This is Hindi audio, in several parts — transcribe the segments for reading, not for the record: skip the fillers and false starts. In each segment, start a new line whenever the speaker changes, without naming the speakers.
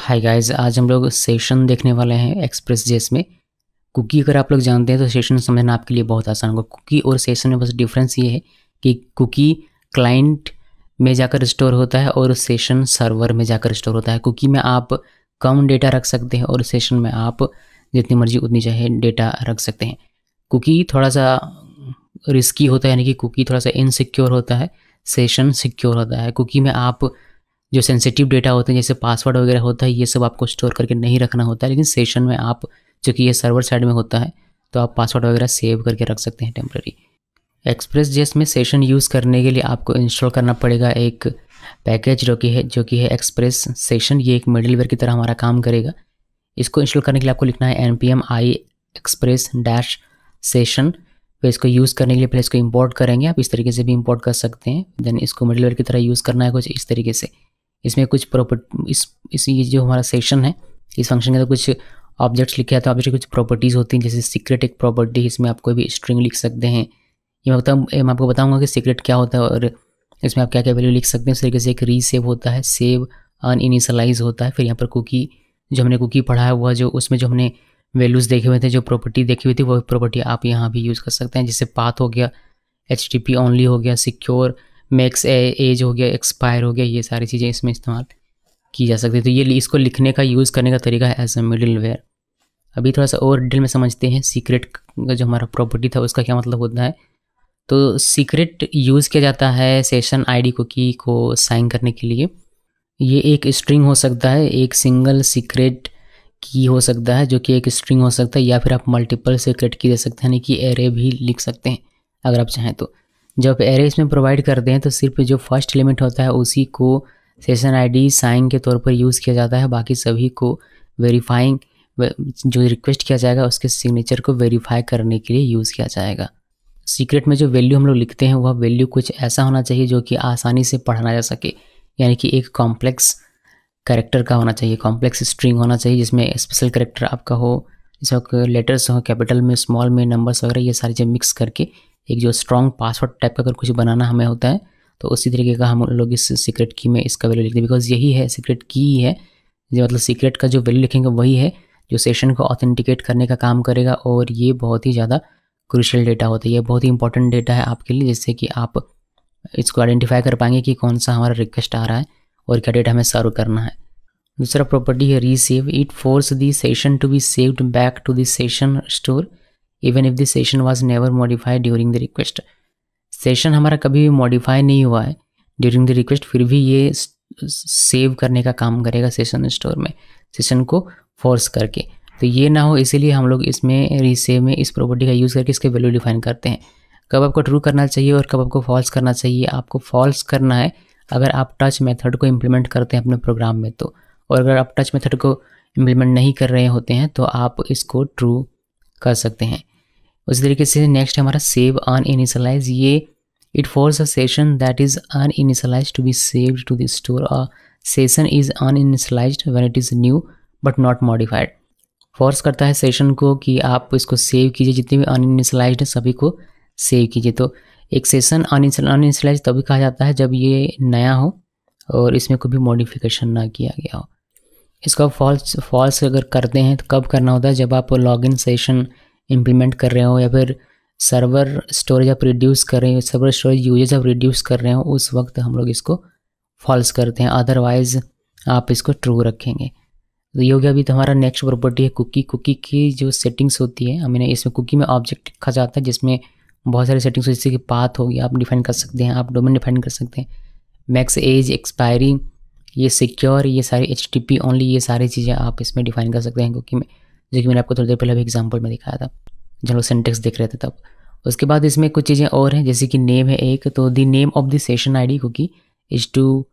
हाय गाइस, आज हम लोग सेशन देखने वाले हैं एक्सप्रेस जेएस में। कुकी अगर आप लोग जानते हैं तो सेशन समझना आपके लिए बहुत आसान होगा। कुकी और सेशन में बस डिफरेंस ये है कि कुकी क्लाइंट में जाकर स्टोर होता है और सेशन सर्वर में जाकर स्टोर होता है। कुकी में आप कम डेटा रख सकते हैं और सेशन में आप जितनी मर्जी उतनी चाहे डेटा रख सकते हैं। कुकी थोड़ा सा रिस्की होता है, यानी कि कुकी थोड़ा सा इनसिक्योर होता है, सेशन सिक्योर होता है। कुकी में आप जो सेंसिटिव डेटा होते हैं जैसे पासवर्ड वगैरह होता है, ये सब आपको स्टोर करके नहीं रखना होता है। लेकिन सेशन में आप, चूँकि ये सर्वर साइड में होता है, तो आप पासवर्ड वगैरह सेव करके रख सकते हैं टेम्प्रेरी। एक्सप्रेस जेएस में सेशन यूज़ करने के लिए आपको इंस्टॉल करना पड़ेगा एक पैकेज जो कि है एक्सप्रेस सेशन। ये एक मिडलवेयर की तरह हमारा काम करेगा। इसको इंस्टॉल करने के लिए आपको लिखना है npm i express-session। फिर इसको यूज़ करने के लिए पहले इसको इंपोर्ट करेंगे। आप इस तरीके से भी इंपोर्ट कर सकते हैं। देन इसको मिडलवेयर की तरह यूज़ करना है कुछ इस तरीके से। इसमें कुछ ये जो हमारा सेशन है, इस फंक्शन के तो कुछ ऑब्जेक्ट्स लिखे हैं, तो ऑब्जेक्ट की कुछ प्रॉपर्टीज़ होती हैं। जैसे सीक्रेट एक प्रॉपर्टी, इसमें आप कोई भी स्ट्रिंग लिख सकते हैं। ये मैं आपको बताऊंगा कि सीक्रेट क्या होता है और इसमें आप क्या क्या वैल्यू लिख सकते हैं। इस तरीके से एक रीसेव होता है, सेव अनइनिशियलाइज होता है। फिर यहाँ पर कुकी, जो हमने कुकी पढ़ा है वह जो उसमें जो हमने वैल्यूज़ देखे हुए थे, जो प्रॉपर्टी देखी हुई थी, वो प्रॉपर्टी आप यहाँ भी यूज़ कर सकते हैं। जैसे पाथ हो गया, HTTP ओनली हो गया, सिक्योर, मैक्स एज हो गया, एक्सपायर हो गया, ये सारी चीज़ें इसमें इस्तेमाल की जा सकती है। तो ये इसको लिखने का यूज़ करने का तरीका है एज अ मिडलवेयर। अभी थोड़ा सा और डिटेल में समझते हैं सीक्रेट का जो हमारा प्रॉपर्टी था उसका क्या मतलब होता है। तो सीक्रेट यूज़ किया जाता है सेशन आईडी कुकी को साइन करने के लिए। ये एक स्ट्रिंग हो सकता है, एक सिंगल सीक्रेट की हो सकता है जो कि एक स्ट्रिंग हो सकता है, या फिर आप मल्टीपल सीक्रेट की दे सकते हैं, यानी कि एरे भी लिख सकते हैं अगर आप चाहें तो। जब एरे इसमें प्रोवाइड करते हैं तो सिर्फ जो फर्स्ट एलिमेंट होता है उसी को सेशन आईडी साइन के तौर पर यूज़ किया जाता है। बाकी सभी को वेरीफाइंग, जो रिक्वेस्ट किया जाएगा उसके सिग्नेचर को वेरीफाई करने के लिए यूज़ किया जाएगा। सीक्रेट में जो वैल्यू हम लोग लिखते हैं वह वैल्यू कुछ ऐसा होना चाहिए जो कि आसानी से पढ़ना जा सके, यानी कि एक कॉम्प्लेक्स कैरेक्टर का होना चाहिए, कॉम्प्लेक्स स्ट्रिंग होना चाहिए जिसमें स्पेशल कैरेक्टर आपका हो, जैसे लेटर्स हो, कैपिटल में, स्मॉल में, नंबर्स वगैरह, ये सारी चीज़ें मिक्स करके एक जो स्ट्रॉन्ग पासवर्ड टाइप का अगर कुछ बनाना हमें होता है तो उसी तरीके का हम लोग इस सीक्रेट की में इसका वैल्यू लिखते हैं। बिकॉज यही है सीक्रेट की ही है, जो मतलब सीक्रेट का जो वैल्यू लिखेंगे वही है जो सेशन को ऑथेंटिकेट करने का काम करेगा। और ये बहुत ही ज़्यादा क्रूशियल डेटा होता है, ये बहुत ही इंपॉर्टेंट डेटा है आपके लिए, जिससे कि आप इसको आइडेंटिफाई कर पाएंगे कि कौन सा हमारा रिक्वेस्ट आ रहा है और क्या डेटा हमें सर्व करना है। दूसरा प्रॉपर्टी है resave. It force the session to be saved back to the session store even if the session was never modified during the request. Session हमारा कभी भी मॉडिफाई नहीं हुआ है ड्यूरिंग द रिक्वेस्ट, फिर भी ये सेव करने का काम करेगा सेशन स्टोर में, सेशन को फोर्स करके। तो ये ना हो इसीलिए हम लोग इसमें रीसेव में इस प्रॉपर्टी का यूज़ करके इसके वैल्यू डिफाइन करते हैं। कब आपको ट्रू करना चाहिए और कब आपको फॉल्स करना चाहिए। आपको फॉल्स करना है अगर आप टच मेथड को इम्प्लीमेंट करते हैं अपने प्रोग्राम में तो, और अगर आप टच मेथड को इम्प्लीमेंट नहीं कर रहे होते हैं तो आप इसको ट्रू कर सकते हैं। उसी तरीके से नेक्स्ट है हमारा सेव अनइनिशियलाइज। ये it force a session that is uninitialized to be saved to the store. A session is uninitialized when it is new but not modified. Force करता है सेशन को कि आप इसको सेव कीजिए, जितने भी अनइनिशियलाइज्ड सभी को सेव कीजिए। तो एक सेशन अनइनिशियलाइज्ड तभी कहा जाता है जब ये नया हो और इसमें कोई भी मॉडिफिकेशन ना किया गया हो। इसका फॉल्स अगर करते हैं तो कब करना होता है, जब आप लॉगिन सेशन इम्प्लीमेंट कर रहे हो या फिर सर्वर स्टोरेज आप रिड्यूस कर रहे हो, सर्वर स्टोरेज यूजेज आप रिड्यूस कर रहे हो, उस वक्त हम लोग इसको फॉल्स करते हैं। अदरवाइज आप इसको ट्रू रखेंगे। तो ये हो गया। अभी तो हमारा नेक्स्ट प्रॉपर्टी है कुकी। कुकी की जो सेटिंग्स होती है, हमें इसमें कुकी में ऑब्जेक्ट लिखा जाता है जिसमें बहुत सारी सेटिंग्स होती है, जैसे कि पाथ हो गया आप डिफाइन कर सकते हैं, आप डोमेन डिफाइन कर सकते हैं, मैक्स एज, एक्सपायरी, ये सिक्योर, ये सारी HTTP ओनली, ये सारी चीज़ें आप इसमें डिफाइन कर सकते हैं कुकी में, जो कि मैंने आपको थोड़ी देर पहले भी एग्जांपल में दिखाया था जब लोग सिंटेक्स देख रहे थे तब। उसके बाद इसमें कुछ चीज़ें और हैं, जैसे कि नेम है एक, तो the name of the session ID cookie is to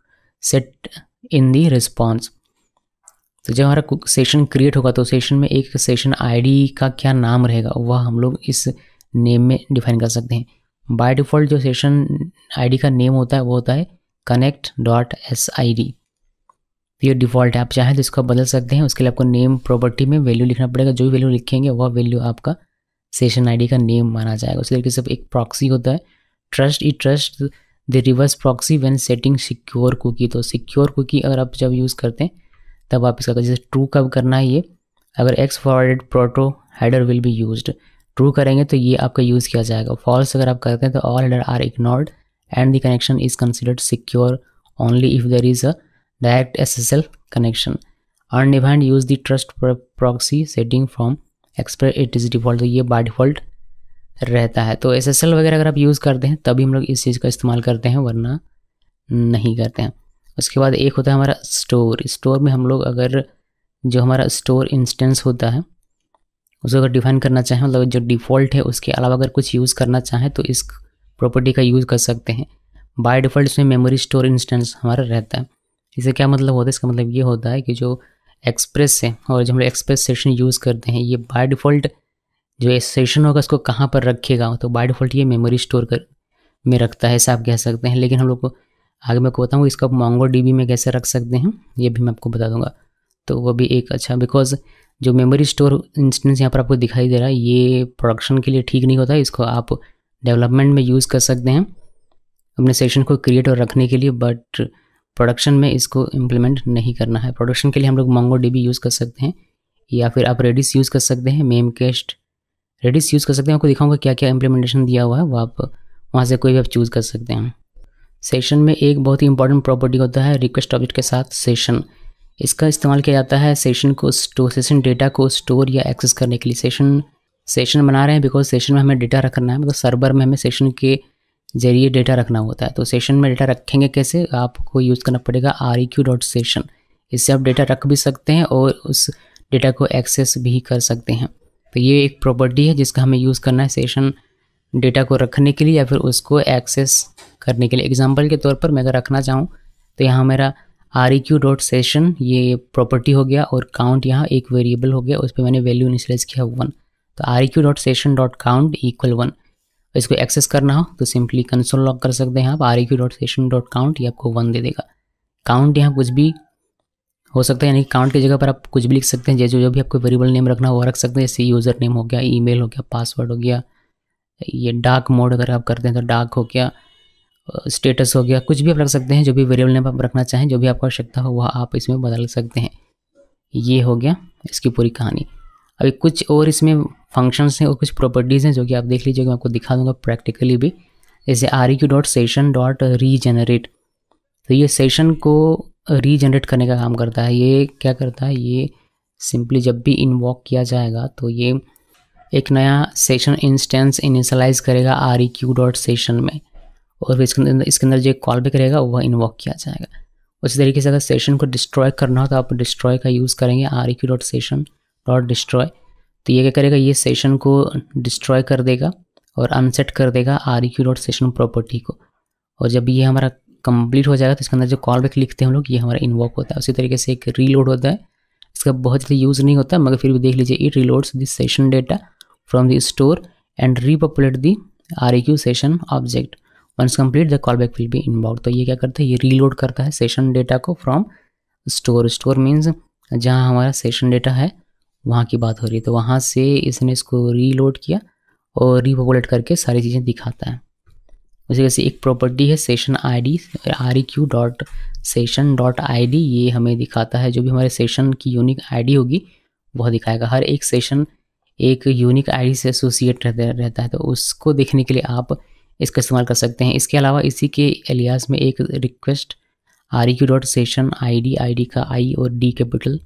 set in the response. तो जब हमारा सेशन क्रिएट होगा तो सेशन में एक सेशन आईडी का क्या नाम रहेगा वह हम लोग इस नेम में डिफाइन कर सकते हैं। बाय डिफ़ॉल्ट जो सेशन आईडी का नेम होता है वो होता है connect.sid। ये डिफ़ॉल्ट है, आप चाहें तो इसको बदल सकते हैं। उसके लिए आपको नेम प्रॉपर्टी में वैल्यू लिखना पड़ेगा, जो भी वैल्यू लिखेंगे वह वैल्यू आपका सेशन आईडी का नेम माना जाएगा। उसी तरीके से एक प्रॉक्सी होता है, trust the reverse proxy when setting secure cookie. तो सिक्योर कुकी अगर आप जब यूज़ करते हैं तब आप इसका जैसे ट्रू कब करना है, ये अगर x forwarded proto header will be used, true करेंगे तो ये आपका यूज़ किया जाएगा। फॉल्स अगर आप करते हैं तो all header are ignored and the connection is considered secure only if there is a direct SSL connection. Undefined use the trust proxy setting from express it is default, तो ये बाय डिफ़ॉल्ट रहता है। तो SSL वगैरह अगर आप यूज़ करते हैं तभी हम लोग इस चीज़ का इस्तेमाल करते हैं, वरना नहीं करते हैं। उसके बाद एक होता है हमारा स्टोर। स्टोर में हम लोग अगर जो हमारा स्टोर इंस्टेंस होता है उसको अगर डिफाइन करना चाहें, मतलब जो डिफ़ॉल्ट है उसके अलावा अगर कुछ यूज़ करना चाहें तो इस प्रॉपर्टी का यूज़ कर सकते हैं। बाय डिफ़ॉल्ट इसमें मेमोरी स्टोर इंस्टेंस हमारा रहता है। इससे क्या मतलब होता है, इसका मतलब ये होता है कि जो एक्सप्रेस है और जो हम लोग एक्सप्रेस सेशन यूज़ करते हैं, ये बाय डिफ़ॉल्ट जो सेशन होगा उसको कहाँ पर रखेगा, तो बाय डिफ़ॉल्ट ये मेमोरी स्टोर में रखता है, ऐसा आप कह सकते हैं। लेकिन हम लोग को आगे मैं आपको बताऊँगा इसका MongoDB में कैसे रख सकते हैं, ये भी मैं आपको बता दूँगा। तो वो भी एक अच्छा, बिकॉज जो मेमोरी स्टोर इंस्टेंस यहाँ पर आपको दिखाई दे रहा है ये प्रोडक्शन के लिए ठीक नहीं होता है। इसको आप डेवलपमेंट में यूज़ कर सकते हैं अपने सेशन को क्रिएट और रखने के लिए, बट प्रोडक्शन में इसको इम्प्लीमेंट नहीं करना है। प्रोडक्शन के लिए हम लोग MongoDB यूज़ कर सकते हैं या फिर आप रेडिस यूज़ कर सकते हैं, मेमकेस्ट रेडिस यूज़ कर सकते हैं। आपको दिखाऊंगा क्या क्या इम्प्लीमेंटेशन दिया हुआ है, वो आप वहाँ से कोई भी आप चूज़ कर सकते हैं। सेशन में एक बहुत ही इंपॉर्टेंट प्रॉपर्टी होता है रिक्वेस्ट ऑब्जेक्ट के साथ सेशन। इसका इस्तेमाल किया जाता है सेशन डेटा को स्टोर या एक्सेस करने के लिए। सेशन बना रहे हैं बिकॉज सेशन में हमें डेटा रखना है, मतलब सर्वर में हमें सेशन के जरिए डेटा रखना होता है। तो सेशन में डेटा रखेंगे कैसे, आपको यूज़ करना पड़ेगा req.session। इससे आप डेटा रख भी सकते हैं और उस डेटा को एक्सेस भी कर सकते हैं। तो ये एक प्रॉपर्टी है जिसका हमें यूज़ करना है सेशन डेटा को रखने के लिए या फिर उसको एक्सेस करने के लिए। एग्जांपल के तौर पर मैं अगर रखना चाहूँ तो यहाँ मेरा req.session ये प्रॉपर्टी हो गया और काउंट यहाँ एक वेरिएबल हो गया, उस पर मैंने वैल्यू इनिशियलाइज किया 1। तो req.session.count = 1। इसको एक्सेस करना हो तो सिंपली कंसोल लॉग कर सकते हैं आप req.session.count, ये आपको 1 दे देगा। काउंट यहाँ कुछ भी हो सकता है, यानी काउंट की जगह पर आप कुछ भी लिख सकते हैं, जैसे जो भी आपको वेरिएबल नेम रखना हो वो रख सकते हैं, जैसे यूज़र नेम हो गया, ईमेल हो गया, पासवर्ड हो गया, ये डार्क मोड अगर आप करते हैं तो डार्क हो गया, स्टेटस हो गया, कुछ भी आप रख सकते हैं। जो भी वेरिएबल नेम आप रखना चाहें, जो भी आपको आवश्यकता हो वह आप इसमें बदल सकते हैं। ये हो गया इसकी पूरी कहानी। अभी कुछ और इसमें फंक्शंस हैं और कुछ प्रॉपर्टीज़ हैं जो कि आप देख लीजिए, मैं आपको दिखा दूंगा प्रैक्टिकली भी। जैसे req.session.regenerate, तो ये सेशन को रीजनरेट करने का काम करता है। ये क्या करता है, ये सिंपली जब भी इन्वॉक किया जाएगा तो ये एक नया सेशन इंस्टेंस इनिशियलाइज करेगा req.session में, और इसके अंदर जो कॉल बैक रहेगा वह इन्वॉक किया जाएगा। उसी तरीके से अगर सेशन को डिस्ट्रॉय करना हो तो आप डिस्ट्रॉय का यूज़ करेंगे req.session.destroy। तो ये क्या करेगा, ये सेशन को डिस्ट्रॉय कर देगा और अनसेट कर देगा req.session प्रॉपर्टी को। और जब ये हमारा कंप्लीट हो जाएगा तो इसके अंदर जो कॉल बैक लिखते हैं हम लोग, ये हमारा इन्वॉक होता है। उसी तरीके से एक रीलोड होता है, इसका बहुत ज़्यादा यूज़ नहीं होता मगर फिर भी देख लीजिए, it reloads the session data from the store and repopulate the req session object. Once complete the call back will be invoked. तो ये क्या करता है, ये रीलोड करता है सेशन डेटा को फ्रॉम स्टोर। स्टोर मीन्स जहाँ हमारा सेशन डेटा है वहाँ की बात हो रही है, तो वहाँ से इसने इसको रीलोड किया और रीपॉपुलेट करके सारी चीज़ें दिखाता है। उसी वजह से एक प्रॉपर्टी है सेशन ID req.session.id, ये हमें दिखाता है जो भी हमारे सेशन की यूनिक ID होगी वह दिखाएगा। हर एक सेशन एक यूनिक ID से एसोसिएट रहता है, तो उसको देखने के लिए आप इसका इस्तेमाल कर सकते हैं। इसके अलावा इसी के एलियास में एक रिक्वेस्ट req.session ID का I और D कैपिटल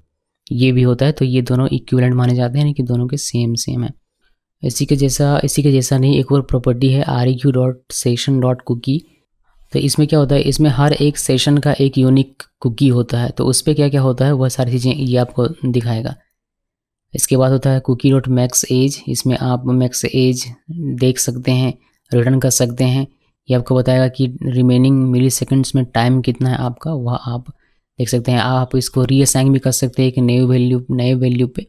ये भी होता है, तो ये दोनों इक्विवेलेंट माने जाते हैं, यानी कि दोनों के सेम है। इसी के जैसा नहीं एक और प्रॉपर्टी है req.session.cookie। तो इसमें क्या होता है, इसमें हर एक सेशन का एक यूनिक कुकी होता है, तो उस पर क्या क्या होता है वह सारी चीज़ें ये आपको दिखाएगा। इसके बाद होता है cookie.maxAge, इसमें आप मैक्स एज देख सकते हैं, रिटर्न कर सकते हैं। ये आपको बताएगा कि रिमेनिंग मिली सेकेंड्स में टाइम कितना है आपका, वह आप देख सकते हैं। आप इसको रीअसाइन भी कर सकते हैं एक नए वैल्यू पे।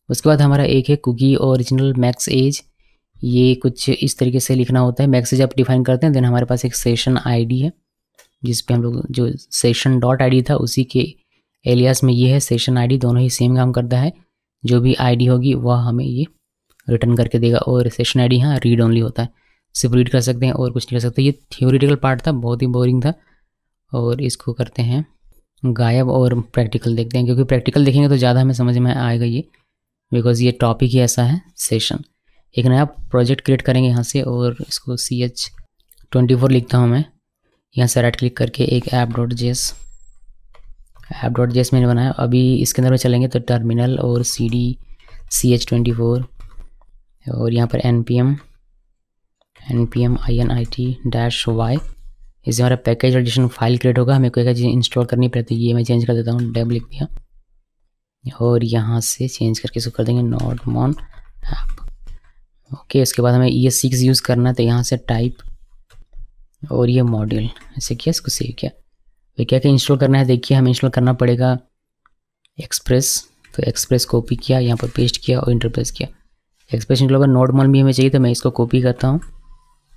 उसके बाद हमारा एक है कुकी ओरिजिनल मैक्स एज, ये कुछ इस तरीके से लिखना होता है। मैक्स एज आप डिफाइन करते हैं, देन हमारे पास एक सेशन ID है जिस पे हम लोग जो session.id था उसी के एलियास में ये है सेशन ID, दोनों ही सेम काम करता है। जो भी ID होगी वह हमें ये रिटर्न करके देगा, और सेशन ID यहाँ रीड ओनली होता है, सिर्फ रीड कर सकते हैं और कुछ नहीं कर सकते। ये थियोरेटिकल पार्ट था, बहुत ही बोरिंग था, और इसको करते हैं गायब और प्रैक्टिकल देखते हैं, क्योंकि प्रैक्टिकल देखेंगे तो ज़्यादा हमें समझ में आएगा ये, बिकॉज ये टॉपिक ही ऐसा है सेशन। एक नया प्रोजेक्ट क्रिएट करेंगे यहाँ से और इसको CH24 लिखता हूँ मैं। यहाँ से राइट क्लिक करके एक app.js मैंने बनाया। अभी इसके अंदर में चलेंगे तो टर्मिनल और CD CH24 और यहाँ पर npm init-y, इससे हमारा पैकेज एडिशन फाइल क्रिएट होगा। हमें कोई चीज़ इंस्टॉल करनी पड़ती है, ये मैं चेंज कर देता हूँ, डेव लिख दिया और यहाँ से चेंज करके इसको कर देंगे nodemon app। ओके, उसके बाद हमें ES6 यूज़ करना है, तो यहाँ से टाइप और ये मॉड्यूल ऐसे किया, इसको सेव किया। तो क्या क्या इंस्टॉल करना है देखिए, हमें इंस्टॉल करना पड़ेगा एक्सप्रेस। तो एक्सप्रेस कॉपी किया, यहाँ पर पेस्ट किया और इंटरप्रेस किया। एक्सप्रेस इंस्टॉल कर नोडमॉन भी हमें चाहिए, तो मैं इसको कॉपी करता हूँ,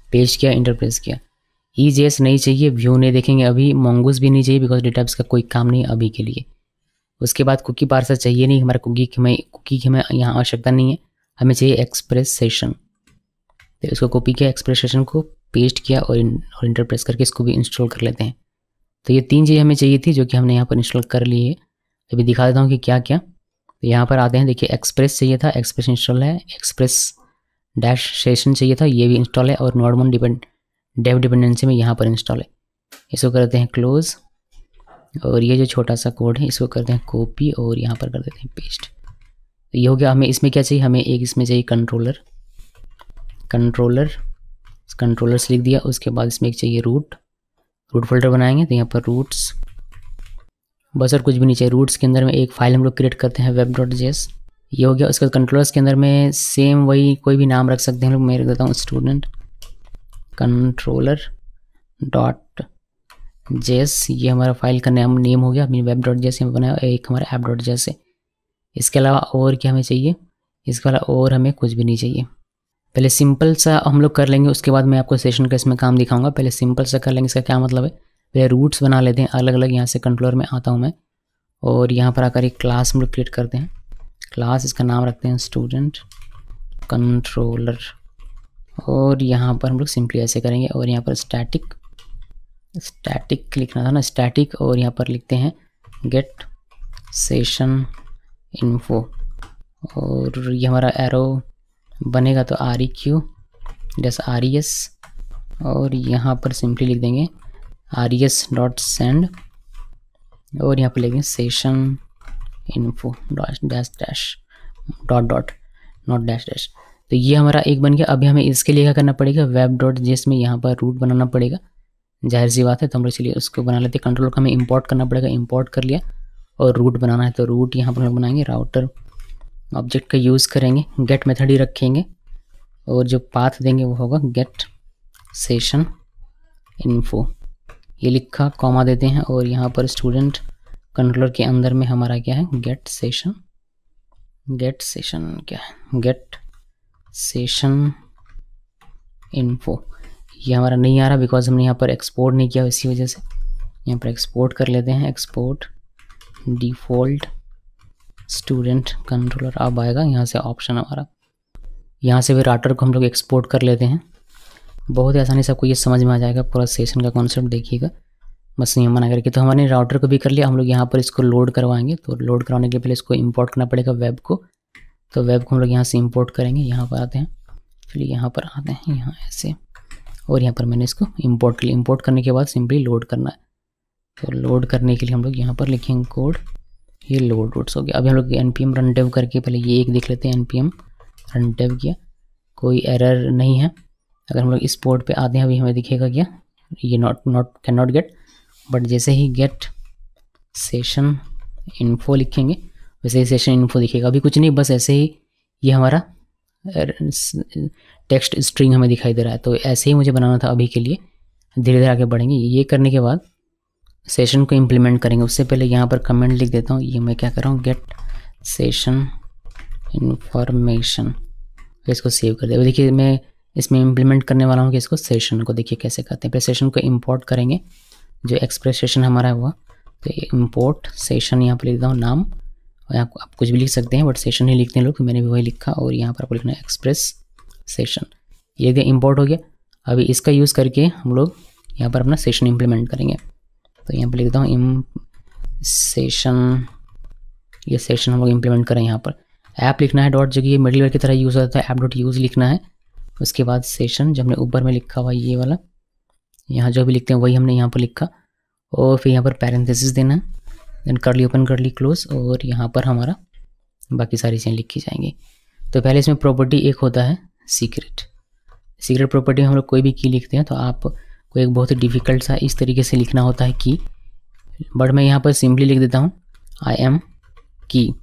पेस्ट किया, इंटरप्रेस किया। EJS नहीं चाहिए, व्यू नहीं देखेंगे अभी, mongoose भी नहीं चाहिए बिकॉज डेटाबेस का कोई काम नहीं अभी के लिए। उसके बाद कुकी पार्सर चाहिए नहीं, हमारा कुकी की हमें यहाँ आवश्यकता नहीं है, हमें चाहिए एक्सप्रेस सेशन। तो इसको कॉपी किया, एक्सप्रेस सेशन को पेस्ट किया और इंटरप्रेस करके इसको भी इंस्टॉल कर लेते हैं। तो ये 3 चीज़ें हमें चाहिए थी जो कि हमने यहाँ पर इंस्टॉल कर ली है। अभी दिखा देता हूँ कि क्या क्या। तो यहाँ पर आते हैं, देखिए एक्सप्रेस चाहिए था, एक्सप्रेस इंस्टॉल है, एक्सप्रेस डैश सेशन चाहिए था, ये भी इंस्टॉल है, और नोडमॉन डेव डिपेंडेंसी में यहाँ पर इंस्टॉल है। इसको करते हैं क्लोज और ये जो छोटा सा कोड है इसको करते हैं कॉपी और यहाँ पर कर देते हैं पेस्ट। तो ये हो गया। हमें इसमें क्या चाहिए, हमें एक इसमें चाहिए कंट्रोलर से लिख दिया। उसके बाद इसमें एक चाहिए रूट फोल्डर बनाएंगे, तो यहाँ पर रूट्स, बस और कुछ भी नहीं चाहिए। रूट्स के अंदर में एक फाइल हम लोग क्रिएट करते हैं web.js, ये हो गया। उसके बाद कंट्रोलर्स के अंदर में सेम वही कोई भी नाम रख सकते हैं हम लोग। मैं रख देता हूँ स्टूडेंट controller.js, ये हमारा फाइल का नेम हो गया। अपनी web.js में बनाया, एक हमारा app.js है। इसके अलावा और क्या हमें चाहिए, इसके अलावा और हमें कुछ भी नहीं चाहिए। पहले सिंपल सा हम लोग कर लेंगे, उसके बाद मैं आपको सेशन का इसमें काम दिखाऊंगा। पहले सिंपल सा कर लेंगे। इसका क्या मतलब है, पहले रूट्स बना लेते हैं अलग अलग। यहाँ से कंट्रोलर में आता हूँ मैं और यहाँ पर आकर एक क्लास हम लोग क्रिएट करते हैं। क्लास, इसका नाम रखते हैं स्टूडेंट कंट्रोलर, और यहाँ पर हम लोग सिंपली ऐसे करेंगे। और यहाँ पर स्टैटिक लिखना था ना, स्टैटिक, और यहाँ पर लिखते हैं गेट सेशन इन्फो, और ये हमारा एरो बनेगा तो RES, और यहाँ पर सिंपली लिख देंगे res.send, और यहाँ पर लिखेंगे सेशन इन्फो डैश। तो ये हमारा एक बन गया। अभी हमें इसके लिए क्या करना पड़ेगा, web.js में यहाँ पर रूट बनाना पड़ेगा, जाहिर सी बात है। तो हम लोग चलिए उसको बना लेते हैं। कंट्रोल का हमें इंपोर्ट करना पड़ेगा, इंपोर्ट कर लिया, और रूट बनाना है तो रूट यहाँ पर हम लोग बनाएंगे। राउटर ऑब्जेक्ट का यूज़ करेंगे, गेट मेथड ही रखेंगे, और जो पाथ देंगे वो होगा गेट सेशन इन्फो। ये लिखा, कॉमा देते हैं, और यहाँ पर स्टूडेंट कंट्रोलर के अंदर में हमारा क्या है, गेट सेशन इन्फो। ये हमारा नहीं आ रहा बिकॉज हमने यहाँ पर एक्सपोर्ट नहीं किया, इसी वजह से यहाँ पर एक्सपोर्ट कर लेते हैं। एक्सपोर्ट डिफ़ॉल्ट स्टूडेंट कंट्रोलर, अब आएगा यहाँ से ऑप्शन हमारा। यहाँ से भी राउटर को हम लोग एक्सपोर्ट कर लेते हैं। बहुत ही आसानी से आपको ये समझ में आ जाएगा पूरा सेशन का कॉन्सेप्ट, देखिएगा बस ये मना करके। तो हमारे राउटर को भी कर लिया, हम लोग यहाँ पर इसको लोड करवाएंगे। तो लोड करवाने के लिए पहले इसको इंपोर्ट करना पड़ेगा वेब को। तो वेब को हम लोग यहाँ से इंपोर्ट करेंगे, यहाँ पर आते हैं, फिर यहाँ पर आते हैं, यहाँ ऐसे, और यहाँ पर मैंने इसको इंपोर्ट कर लिया। इंपोर्ट करने के बाद सिंपली लोड करना है। तो लोड करने के लिए हम लोग यहाँ पर लिखेंगे कोड, ये लोड रूट्स हो गया। अभी हम लोग npm रन डेव करके पहले ये एक देख लेते हैं। npm रन डेव किया, कोई एरर नहीं है। अगर हम लोग इस पोर्ट पे आते हैं, अभी हमें दिखेगा क्या, ये कैन नॉट गेट, बट जैसे ही गेट सेशन इन्फो लिखेंगे वैसे ही सेशन इन्फो दिखेगा। अभी कुछ नहीं, बस ऐसे ही ये हमारा टेक्स्ट स्ट्रिंग हमें दिखाई दे रहा है। तो ऐसे ही मुझे बनाना था अभी के लिए, धीरे धीरे आगे बढ़ेंगे। ये करने के बाद सेशन को इम्प्लीमेंट करेंगे। उससे पहले यहाँ पर कमेंट लिख देता हूँ। ये मैं क्या कर रहा हूँ, गेट सेशन इन्फॉर्मेशन, इसको सेव कर दे। देखिए मैं इसमें इम्प्लीमेंट करने वाला हूँ कि इसको सेशन को देखिए कैसे करते हैं। पहले सेशन को इंपोर्ट करेंगे, जो एक्सप्रेस सेशन हमारा हुआ, तो इंपोर्ट सेशन यहाँ पर लिख देता हूँ नाम, और यहाँ आप कुछ भी लिख सकते हैं, बट सेशन ही लिखते हैं लोग, तो मैंने भी वही लिखा। और यहाँ पर आपको लिखना है एक्सप्रेस सेशन, ये देखिए इंपोर्ट हो गया। अभी इसका यूज़ करके हम लोग यहाँ पर अपना सेशन इम्प्लीमेंट करेंगे। तो यहाँ पर लिख देता हूँ सेशन, ये सेशन हम लोग इम्प्लीमेंट करें। यहाँ पर ऐप लिखना है डॉट, जो कि ये मिडलवेयर की तरह यूज़ होता है, ऐप डॉट यूज़ लिखना है। उसके बाद सेशन जो हमने ऊपर में लिखा हुआ ये वाला, यहाँ जो भी लिखते हैं वही हमने यहाँ पर लिखा, और फिर यहाँ पर पैरेंथेसिस देना है, then curly open curly close, और यहाँ पर हमारा बाकी सारी चीज़ें लिखी जाएंगी। तो पहले इसमें प्रॉपर्टी एक होता है सीक्रेट। सीक्रेट प्रॉपर्टी में हम लोग कोई भी की लिखते हैं तो आपको एक बहुत ही डिफ़िकल्ट सा इस तरीके से लिखना होता है की, बट मैं यहाँ पर सिंपली लिख देता हूँ आई एम की।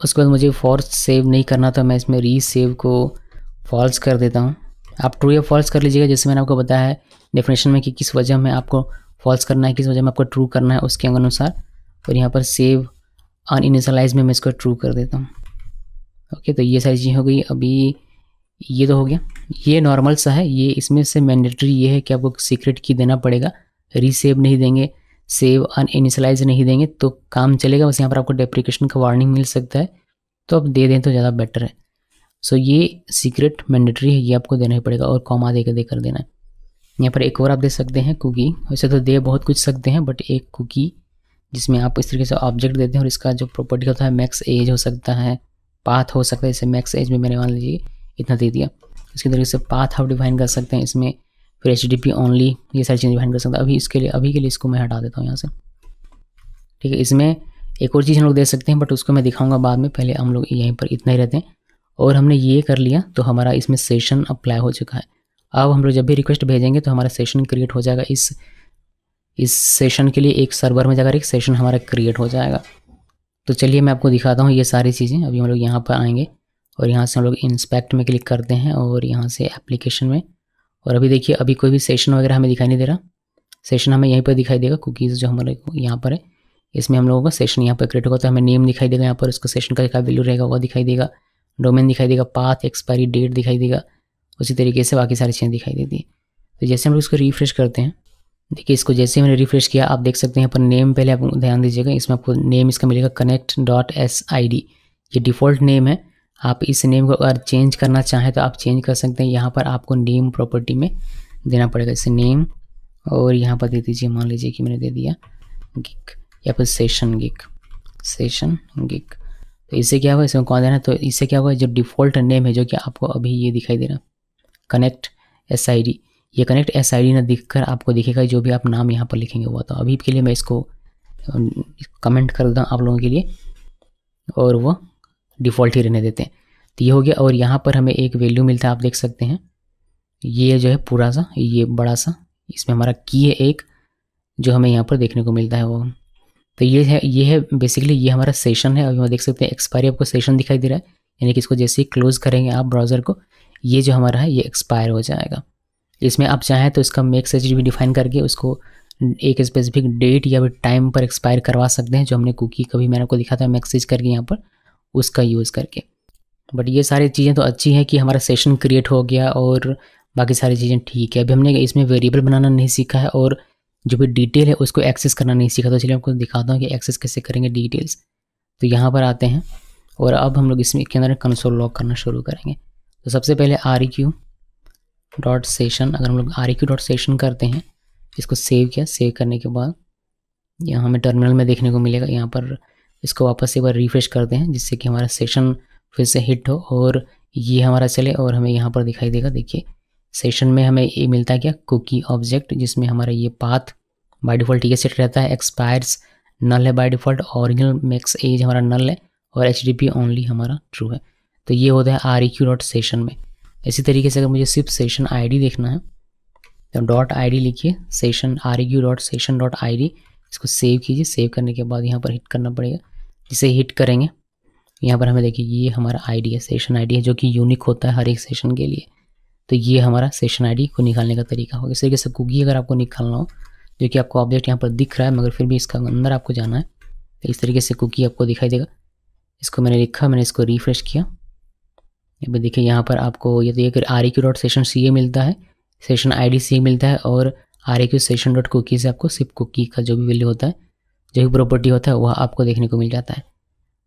उसके बाद मुझे फॉल्स सेव नहीं करना, तो मैं इसमें रीसेव को फॉल्स कर देता हूँ। आप ट्रू या फॉल्स कर लीजिएगा, जैसे मैंने आपको बताया है डेफिनेशन में कि किस वजह में आपको फॉल्स करना है, किस वजह में आपको ट्रू करना है उसके अनुसार। और यहाँ पर सेव अनइनिशियलाइज में मैं इसको ट्रू कर देता हूँ। ओके, तो ये सारी चीज़ें हो गई। अभी ये तो हो गया, ये नॉर्मल सा है। ये इसमें से मैंडेटरी ये है कि आपको सीक्रेट की देना पड़ेगा, रीसेव नहीं देंगे, सेव अनइनिशियलाइज नहीं देंगे तो काम चलेगा। बस यहाँ पर आपको डेप्रिकेशन का वार्निंग मिल सकता है, तो आप दे दें तो ज़्यादा बेटर है। सो ये सीक्रेट मैंडेटरी है, ये आपको देना ही पड़ेगा, और कॉमा देकर देना है। यहाँ पर एक और आप दे सकते हैं कुकी, वैसे तो दे बहुत कुछ सकते हैं, बट एक कुकी जिसमें आप इस तरीके से ऑब्जेक्ट देते हैं, और इसका जो प्रॉपर्टी होता है मैक्स एज हो सकता है, पाथ हो सकता है। जैसे मैक्स एज में मैंने मान लीजिए इतना दे दिया, इसके तरीके से पाथ आप डिफाइन कर सकते हैं इसमें, फिर HTTP ओनली, ये सारी चीज़ें डिफाइन कर सकते हैं। अभी के लिए इसको मैं हटा देता हूँ यहाँ से, ठीक है। इसमें एक और चीज़ हम लोग दे सकते हैं, बट उसको मैं दिखाऊंगा बाद में, पहले हम लोग यहीं पर इतना ही रहते हैं। और हमने ये कर लिया तो हमारा इसमें सेशन अप्लाई हो चुका है। अब हम लोग जब भी रिक्वेस्ट भेजेंगे तो हमारा सेशन क्रिएट हो जाएगा। इस सेशन के लिए एक सर्वर में जाकर एक सेशन हमारा क्रिएट हो जाएगा। तो चलिए मैं आपको दिखाता हूँ ये सारी चीज़ें। अभी हम लोग यहाँ पर आएंगे और यहाँ से हम लोग इंस्पेक्ट में क्लिक करते हैं, और यहाँ से एप्लीकेशन में, और अभी देखिए अभी कोई भी सेशन वगैरह हमें दिखाई नहीं दे रहा। सेशन हमें यहीं पर दिखाई देगा, कुकीज़ जो हमारे यहाँ पर है इसमें हम लोगों का सेशन यहाँ पर क्रिएट होगा। तो हमें नेम दिखाई देगा, यहाँ पर उसका सेशन का क्या वैल्यू रहेगा वो दिखाई देगा, डोमेन दिखाई देगा, पाथ, एक्सपायरी डेट दिखाई देगा, उसी तरीके से बाकी सारी चीज़ें दिखाई देती है। तो जैसे हम लोग इसको रिफ्रेश करते हैं, देखिए इसको जैसे मैंने रिफ्रेश किया आप देख सकते हैं यहाँ पर नेम, पहले आप ध्यान दीजिएगा, इसमें आपको नेम इसका मिलेगा connect.sid, ये डिफ़ॉल्ट नेम है। आप इस नेम को अगर चेंज करना चाहें तो आप चेंज कर सकते हैं। यहाँ पर आपको नेम प्रॉपर्टी में देना पड़ेगा, इसे नेम, और यहाँ पर दे दीजिए, मान लीजिए कि मैंने दे दिया गिग, या फिर सेशन गिग। तो इससे क्या हुआ, इसमें कौन देना है, तो इससे क्या हुआ, जो डिफ़ॉल्ट नेम है जो कि आपको अभी ये दिखाई दे रहा कनेक्ट SID, ये कनेक्ट SID ना दिखकर आपको दिखेगा जो भी आप नाम यहाँ पर लिखेंगे वो। तो अभी के लिए मैं इसको कमेंट कर देता हूँ आप लोगों के लिए, और वो डिफ़ॉल्ट ही रहने देते हैं। तो ये हो गया। और यहाँ पर हमें एक वैल्यू मिलता है, आप देख सकते हैं, ये जो है पूरा सा, ये बड़ा सा, इसमें हमारा की है एक, जो हमें यहाँ पर देखने को मिलता है वो। तो ये है बेसिकली ये हमारा सेशन है। अभी हम देख सकते हैं एक्सपायरी आपको सेशन दिखाई दे रहा है, यानी कि इसको जैसे ही क्लोज़ करेंगे आप ब्राउज़र को, ये जो हमारा है ये एक्सपायर हो जाएगा। इसमें आप चाहें तो इसका मेक एच भी डिफाइन करके उसको एक स्पेसिफिक डेट या फिर टाइम पर एक्सपायर करवा सकते हैं, जो हमने कुकी कभी मैंने आपको दिखा था मैसेज करके यहाँ पर, उसका यूज़ करके। बट ये सारी चीज़ें तो अच्छी हैं कि हमारा सेशन क्रिएट हो गया और बाकी सारी चीज़ें ठीक है। अभी हमने इसमें वेरिएबल बनाना नहीं सीखा है, और जो भी डिटेल है उसको एक्सेस करना नहीं सीखा। तो चलिए आपको दिखाता हूँ कि एक्सेस कैसे करेंगे डिटेल्स। तो यहाँ पर आते हैं, और अब हम लोग इसमें के अंदर कंसोल लॉग करना शुरू करेंगे। तो सबसे पहले req.session, अगर हम लोग req.session करते हैं, इसको सेव किया, सेव करने के बाद यहाँ हमें टर्मिनल में देखने को मिलेगा। यहाँ पर इसको वापस से एक बार रिफ्रेश करते हैं जिससे कि हमारा सेशन फिर से हिट हो और ये हमारा चले, और हमें यहाँ पर दिखाई देगा। देखिए सेशन में हमें ये मिलता है क्या, कुकी ऑब्जेक्ट, जिसमें हमारा ये पाथ बाय डिफ़ॉल्ट ये सेट रहता है, एक्सपायर्स नल है by default, original max age हमारा नल है, और HTTP ओनली हमारा ट्रू है। तो ये होता है req.session में। इसी तरीके से अगर मुझे सिर्फ सेशन ID देखना है तो .id लिखिए, सेशन req.session.id, इसको सेव कीजिए। सेव करने के बाद यहाँ पर हिट करना पड़ेगा। जिसे हिट करेंगे यहाँ पर हमें देखिए ये हमारा ID है, सेशन ID है, जो कि यूनिक होता है हर एक सेशन के लिए। तो ये हमारा सेशन ID को निकालने का तरीका होगा। इस तरीके से कुकी अगर आपको निकालना हो, जो कि आपको ऑब्जेक्ट यहाँ पर दिख रहा है मगर फिर भी इसका अंदर आपको जाना है, तो इस तरीके से कुकी आपको दिखाई देगा। इसको मैंने लिखा, मैंने इसको रिफ्रेश किया, अब देखिए यहाँ पर आपको ये देखिए req.session CA मिलता है, सेशन ID CA मिलता है, और req.session.cookie से आपको सिर्फ कुकी का जो भी वैल्यू होता है, जो भी प्रॉपर्टी होता है वह आपको देखने को मिल जाता है।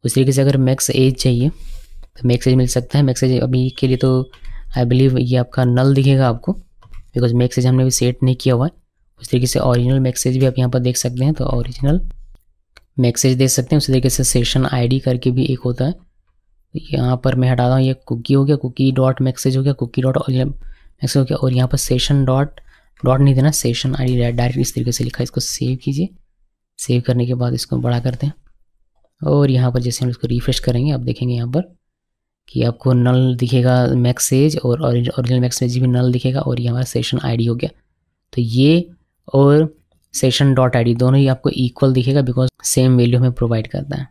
उस तरीके से अगर मैक्स एज चाहिए तो मैक्स एज मिल सकता है। मैक्स एज अभी के लिए तो आई बिलीव ये आपका नल दिखेगा आपको, बिकॉज मैक्स एज हमने भी सेट नहीं किया हुआ है। उस तरीके से ओरिजिनल मैक्स एज भी आप यहाँ पर देख सकते हैं। तो ओरिजिनल मैसेज दे सकते हैं। उसी तरीके से सेशन आईडी करके भी एक होता है, यहाँ पर मैं हटाता हूँ, ये कुकी हो गया, कुकी डॉट मैसेज हो गया, कुकी डॉट मैसेज हो गया, और यहाँ पर सेशन डॉट नहीं देना, सेशन आईडी डायरेक्ट इस तरीके से लिखा है। इसको सेव कीजिए। सेव करने के बाद इसको बड़ा करते हैं, और यहाँ पर जैसे हम इसको रिफ्रेश करेंगे आप देखेंगे यहाँ पर कि आपको नल दिखेगा मैसेज, और ओरिजिनल मैसेज भी नल दिखेगा, और ये हमारा सेशन आईडी हो गया। तो ये और सेशन डॉट आईडी दोनों ही आपको इक्वल दिखेगा, बिकॉज सेम वैल्यू हमें प्रोवाइड करता है।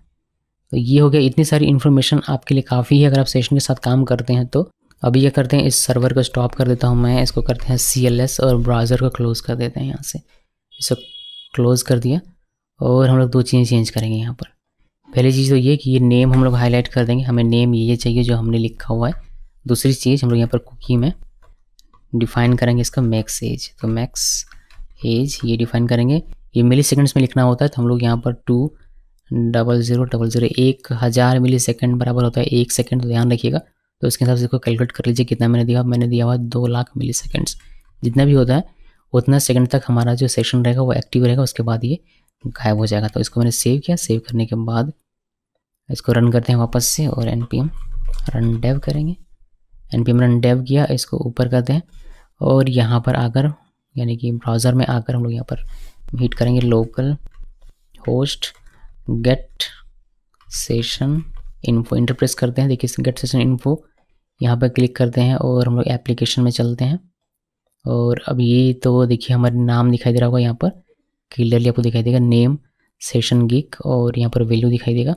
तो ये हो गया। इतनी सारी इन्फॉर्मेशन आपके लिए काफ़ी है अगर आप सेशन के साथ काम करते हैं तो। अभी क्या करते हैं, इस सर्वर को स्टॉप कर देता हूँ मैं, इसको करते हैं CLS और ब्राउज़र को क्लोज़ कर देते हैं। यहाँ से इसको क्लोज़ कर दिया, और हम लोग 2 चीज़ें चेंज करेंगे यहाँ पर। पहली चीज़ तो ये कि ये नेम हम लोग हाईलाइट कर देंगे, हमें नेम ये चाहिए जो हमने लिखा हुआ है। दूसरी चीज़ हम लोग यहाँ पर कुकी में डिफ़ाइन करेंगे इसका मैक्स एज। तो मैक्स एज ये डिफ़ाइन करेंगे, ये मिली सेकेंड्स में लिखना होता है, तो हम लोग यहाँ पर 20000 1000 मिली सेकेंड बराबर होता है 1 सेकेंड, तो ध्यान रखिएगा। तो उसके हिसाब से इसको कैलकुलेट कर लीजिए कितना मैंने दिया। मैंने दिया हुआ 2 लाख मिली सेकेंड्स। जितना भी होता है उतना सेकंड तक हमारा जो सेशन रहेगा वो एक्टिव रहेगा, उसके बाद ये गायब हो जाएगा। तो इसको मैंने सेव किया। सेव करने के बाद इसको रन करते हैं वापस से, और npm रन डेव करेंगे। npm रन डेव किया, इसको ऊपर करते हैं, और यहाँ पर आकर यानी कि ब्राउज़र में आकर हम लोग यहाँ पर हिट करेंगे localhost get session info, enter press करते हैं। देखिए गेट सेशन इन्फो यहाँ पर क्लिक करते हैं, और हम लोग एप्लीकेशन में चलते हैं। और अब ये तो देखिए हमारा नाम दिखाई दे रहा होगा, यहाँ पर क्लियरली आपको दिखाई देगा नेम सेशन गिक, और यहाँ पर वैल्यू दिखाई देगा।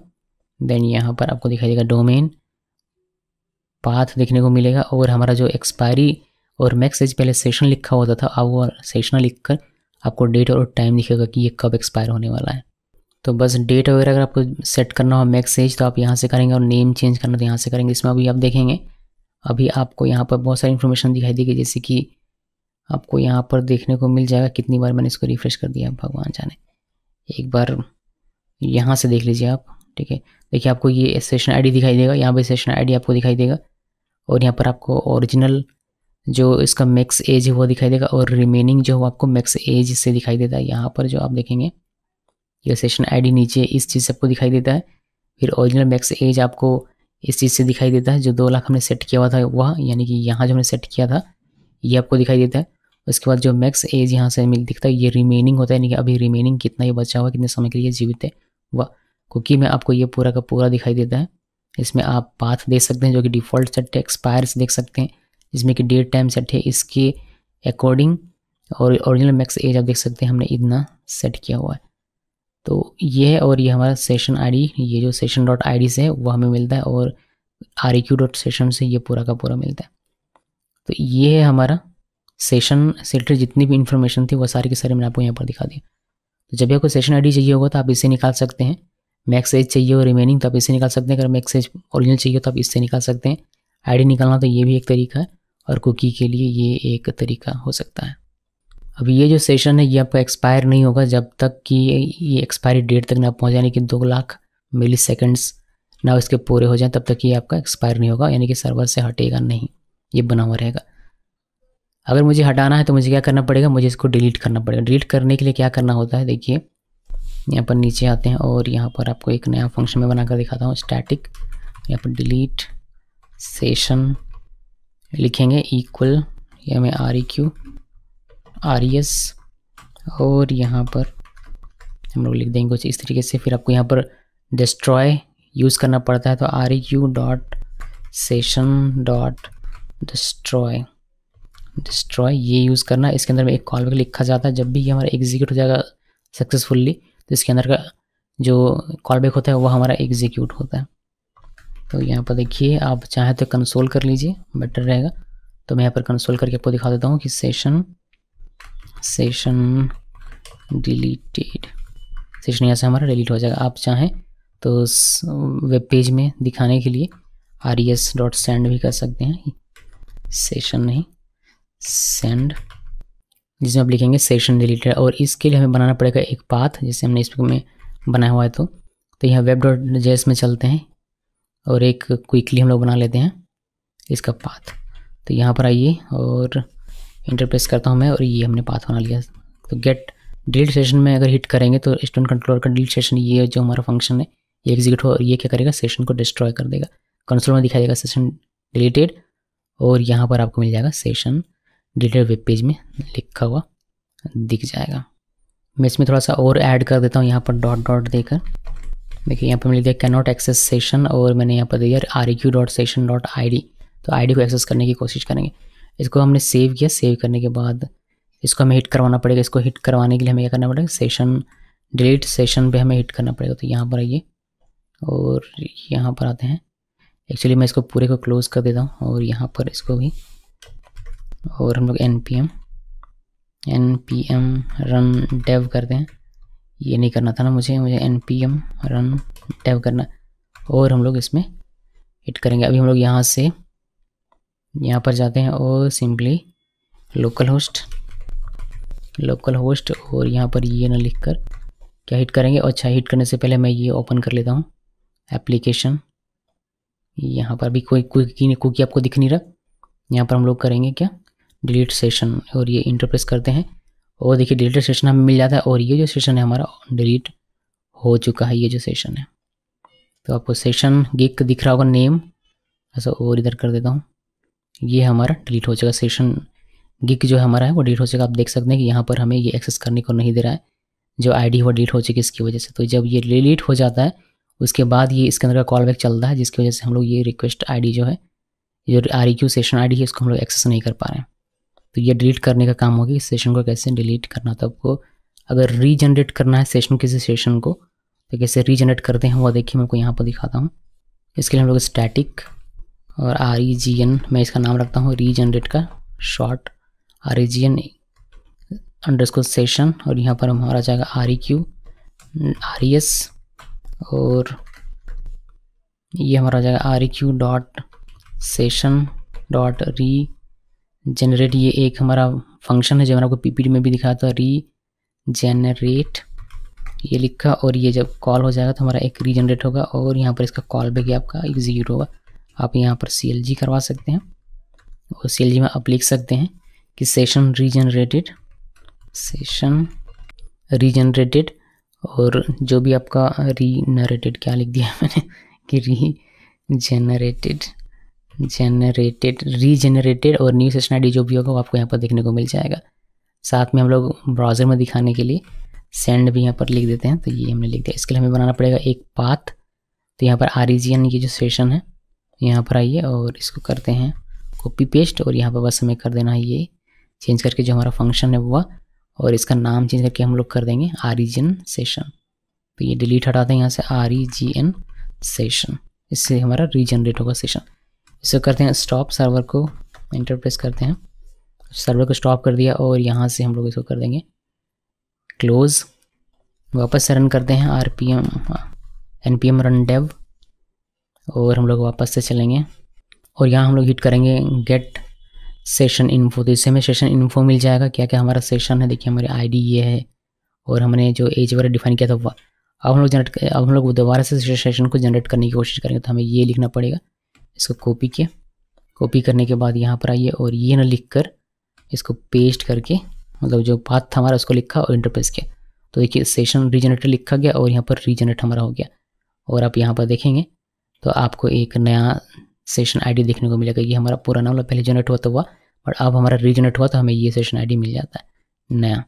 देन यहाँ पर आपको दिखाई देगा डोमेन पाथ देखने को मिलेगा, और हमारा जो एक्सपायरी और मैक्स एज पहले सेशन लिखा होता था, अब वो सेशन लिखकर आपको डेट और टाइम दिखेगा कि ये कब एक्सपायर होने वाला है। तो बस डेट वगैरह अगर आपको सेट करना हो मैक्स एज तो आप यहाँ से करेंगे, और नेम चेंज करना तो यहाँ से करेंगे। इसमें अभी आप देखेंगे अभी आपको यहाँ पर बहुत सारी इन्फॉर्मेशन दिखाई देगी, जैसे कि आपको यहाँ पर देखने को मिल जाएगा। कितनी बार मैंने इसको रिफ्रेश कर दिया भगवान जाने, एक बार यहाँ से देख लीजिए आप, ठीक है। देखिए आपको ये सेशन आईडी दिखाई देगा, यहाँ पे सेशन आईडी आपको दिखाई देगा, और यहाँ पर आपको ओरिजिनल जो इसका मैक्स एज है वो दिखाई देगा, और रिमेनिंग जो आपको मैक्स एज से दिखाई देता है। यहाँ पर जो आप देखेंगे ये सेशन आईडी नीचे इस चीज़ से आपको दिखाई देता है, फिर ओरिजिनल मैक्स एज आपको इस चीज़ से दिखाई देता है, जो 2 लाख हमने सेट किया हुआ था वह, यानी कि यहाँ जो हमने सेट किया था ये आपको दिखाई देता है। उसके बाद जो मैक्स एज यहाँ से मिल दिखता है ये रिमेनिंग होता है, यानी कि अभी रिमेनिंग कितना ही बचा हुआ, कितने समय के लिए जीवित है वह कुकी में आपको ये पूरा का पूरा दिखाई देता है। इसमें आप पाथ दे सकते हैं जो कि डिफ़ॉल्ट सेट है, एक्सपायर्स देख सकते हैं जिसमें कि डेट टाइम सेट है इसके अकॉर्डिंग, और ओरिजिनल मैक्स एज आप देख सकते हैं हमने इतना सेट किया हुआ है। तो ये है, और ये हमारा सेशन आईडी, ये जो सेशन डॉट आई डी से है वो हमें मिलता है, और REQ डॉट सेशन से ये पूरा का पूरा मिलता है। तो ये है हमारा सेशन से रिलेटेड जितनी भी इन्फॉर्मेशन थी वो सारी की सारी मैंने आपको यहाँ पर दिखा दी। तो जब भी आपको सेशन आईडी चाहिए होगा तो आप इससे निकाल सकते हैं, मैक्स एज चाहिए हो रिमेनिंग तो आप इससे निकाल सकते हैं, अगर मैक्स एज ओरिजिनल चाहिए तो आप इससे निकाल सकते हैं। आईडी निकालना तो ये भी एक तरीका है, और कुकी के लिए ये एक तरीका हो सकता है। अब ये जो सेशन है ये आपका एक्सपायर नहीं होगा जब तक कि ये एक्सपायरी डेट तक ना पहुँच, यानी कि 2 लाख मिली सेकेंड्स ना इसके पूरे हो जाए तब तक ये आपका एक्सपायर नहीं होगा, यानी कि सर्वर से हटेगा नहीं, ये बना हुआ रहेगा। अगर मुझे हटाना है तो मुझे क्या करना पड़ेगा, मुझे इसको डिलीट करना पड़ेगा। डिलीट करने के लिए क्या करना होता है, देखिए यहाँ पर नीचे आते हैं, और यहाँ पर आपको एक नया फंक्शन में बनाकर दिखाता हूँ, स्टैटिक। यहाँ पर डिलीट सेशन लिखेंगे इक्वल या में REQ RES, और यहाँ पर हम लोग लिख देंगे कुछ इस तरीके से। फिर आपको यहाँ पर डिस्ट्रॉय यूज़ करना पड़ता है, तो REQ dot session dot destroy ये यूज़ करना। इसके अंदर में एक कॉल बैक लिखा जाता है, जब भी ये हमारा एग्जीक्यूट हो जाएगा सक्सेसफुली तो इसके अंदर का जो कॉल बैक होता है वो हमारा एग्जीक्यूट होता है। तो यहाँ पर देखिए आप चाहें तो कंसोल कर लीजिए, बेटर रहेगा। तो मैं यहाँ पर कंसोल करके आपको दिखा देता हूँ कि सेशन डिलीटेड, सेशन यहाँ से हमारा डिलीट हो जाएगा। आप चाहें तो वेब पेज में दिखाने के लिए RES डॉट सेंड भी कर सकते हैं, सेशन नहीं सेंड, जिसमें आप लिखेंगे सेशन डिलीटेड। और इसके लिए हमें बनाना पड़ेगा एक पाथ, जैसे हमने इसमें बनाया हुआ है। तो यहाँ वेब डॉट JS में चलते हैं, और एक क्विकली हम लोग बना लेते हैं इसका पाथ। तो यहाँ पर आइए और इंटरप्रेस करता हूँ मैं, और ये हमने पाथ बना लिया। तो गेट डिलीट सेशन में अगर हिट करेंगे तो स्टूडेंट कंट्रोलर का डिलीट सेशन, ये जो हमारा फंक्शन है ये एग्जीक्यूट हो और ये क्या करेगा, सेशन को डिस्ट्रॉय कर देगा। कंसोल में दिखाई देगा सेशन डिलीटेड और यहाँ पर आपको मिल जाएगा सेशन डिलीटेड वेब पेज में लिखा हुआ दिख जाएगा। मैं इसमें थोड़ा सा और ऐड कर देता हूँ यहाँ पर डॉट डॉट देकर। देखिए यहाँ पर मैंने दिया कैन नॉट एक्सेस सेशन और मैंने यहाँ पर दिया req.session.id, तो आईडी को एक्सेस करने की कोशिश करेंगे। इसको हमने सेव किया, सेव करने के बाद इसको हमें हिट करवाना पड़ेगा। इसको हिट करवाने के लिए हमें क्या करना पड़ेगा, सेशन डिलीट सेशन पे हमें हिट करना पड़ेगा। तो यहाँ पर आइए और यहाँ पर आते हैं। एक्चुअली मैं इसको पूरे को क्लोज कर देता हूँ और यहाँ पर इसको भी, और हम लोग npm रन डेव करते हैं। ये नहीं करना था ना मुझे npm रन डेव करना, और हम लोग इसमें हिट करेंगे। अभी हम लोग यहाँ से यहाँ पर जाते हैं और सिंपली लोकल होस्ट और यहाँ पर ये ना लिख कर क्या हिट करेंगे। और अच्छा, हिट करने से पहले मैं ये ओपन कर लेता हूँ एप्लीकेशन। यहाँ पर भी कोई कुकी आपको दिख नहीं रहा। यहाँ पर हम लोग करेंगे क्या, डिलीट सेशन, और ये इंटरप्रेस करते हैं और देखिए डिलीटेड सेशन हमें मिल जाता है और ये जो सेशन है हमारा डिलीट हो चुका है, ये जो सेशन है। तो आपको सेशन गिग दिख रहा होगा नेम, ऐसा और इधर कर देता हूँ, ये हमारा डिलीट हो जाएगा। सेशन गिग जो हमारा है वो डिलीट हो जाएगा। आप देख सकते हैं कि यहाँ पर हमें ये एक्सेस करने को नहीं दे रहा है, जो आईडी वो डिलीट हो चुकी है इसकी वजह से। तो जब ये डिलीट हो जाता है उसके बाद ये इसके अंदर का कॉल बैक चलता है, जिसकी वजह से हम लोग ये रिक्वेस्ट आईडी जो है, जो REQ सेशन आईडी है, इसको हम लोग एक्सेस नहीं कर पा रहे हैं। तो ये डिलीट करने का काम होगी, इस सेशन को कैसे डिलीट करना। तो आपको अगर रीजनरेट करना है सेशन, किसी सेशन को, तो कैसे रीजनरेट करते हैं वो देखिए, मैं आपको यहाँ पर दिखाता हूँ। इसके लिए हम लोग स्टैटिक और REGN, मैं इसका नाम रखता हूँ रीजनरेट का शॉर्ट, REGN अंडरस्कोर सेशन, और यहाँ पर हमारा जाएगा REQ RES, और ये हमारा जाएगा REQ.session.regenerate। ये एक हमारा फंक्शन है जो मैंने आपको PPT में भी दिखाया था, रीजेनरेट ये लिखा, और ये जब कॉल हो जाएगा तो हमारा एक रीजनरेट होगा और यहाँ पर इसका कॉल बैक आपका एग्जीक्यूट होगा। आप यहाँ पर CLG करवा सकते हैं और CLG में आप लिख सकते हैं कि सेशन रीजनरेटेड और जो भी आपका रीनरेटेड, क्या लिख दिया मैंने कि रीजेनरेटेड और न्यू सेशन आईडी जो भी होगा वो आपको यहाँ पर देखने को मिल जाएगा। साथ में हम लोग ब्राउज़र में दिखाने के लिए सेंड भी यहाँ पर लिख देते हैं। तो ये हमने लिख दिया। इसके लिए हमें बनाना पड़ेगा एक पाथ। तो यहाँ पर REGN ये जो सेशन है यहाँ पर आइए और इसको करते हैं कॉपी पेस्ट, और यहाँ पर बस हमें कर देना है ये चेंज करके जो हमारा फंक्शन है वो, और इसका नाम चेंज करके हम लोग कर देंगे REGN सेशन। तो ये डिलीट हटाते हैं यहाँ से REGN सेशन, इससे हमारा रीजनरेट होगा सेशन। इसको करते हैं स्टॉप, सर्वर को इंटरप्रेस करते हैं, सर्वर को स्टॉप कर दिया और यहाँ से हम लोग इसको कर देंगे क्लोज। वापस से रन करते हैं npm रन डेव, और हम लोग वापस से चलेंगे और यहाँ हम लोग हिट करेंगे गेट सेशन इन्फो। तो इससे हमें सेशन इन्फो मिल जाएगा, क्या क्या हमारा सेशन है। देखिए हमारी आईडी ये है और हमने जो एज वगैरह डिफाइन किया था वो। अब हम लोग दोबारा से सेशन को जनरेट करने की कोशिश करेंगे। तो हमें ये लिखना पड़ेगा, इसको कॉपी किया, कॉपी करने के बाद यहाँ पर आइए और ये ना लिख कर इसको पेस्ट करके, मतलब जो पाथ था हमारा उसको लिखा और इंटरप्रेस किया। तो देखिए सेशन रीजनरेटर लिखा गया और यहाँ पर रीजनरेट हमारा हो गया। और आप यहाँ पर देखेंगे तो आपको एक नया सेशन आईडी देखने को मिलेगा। ये हमारा पुराना वाला पहले जनरेट हुआ तो हुआ, बट अब हमारा रीजनरेट हुआ तो हमें ये सेशन आईडी मिल जाता है नया।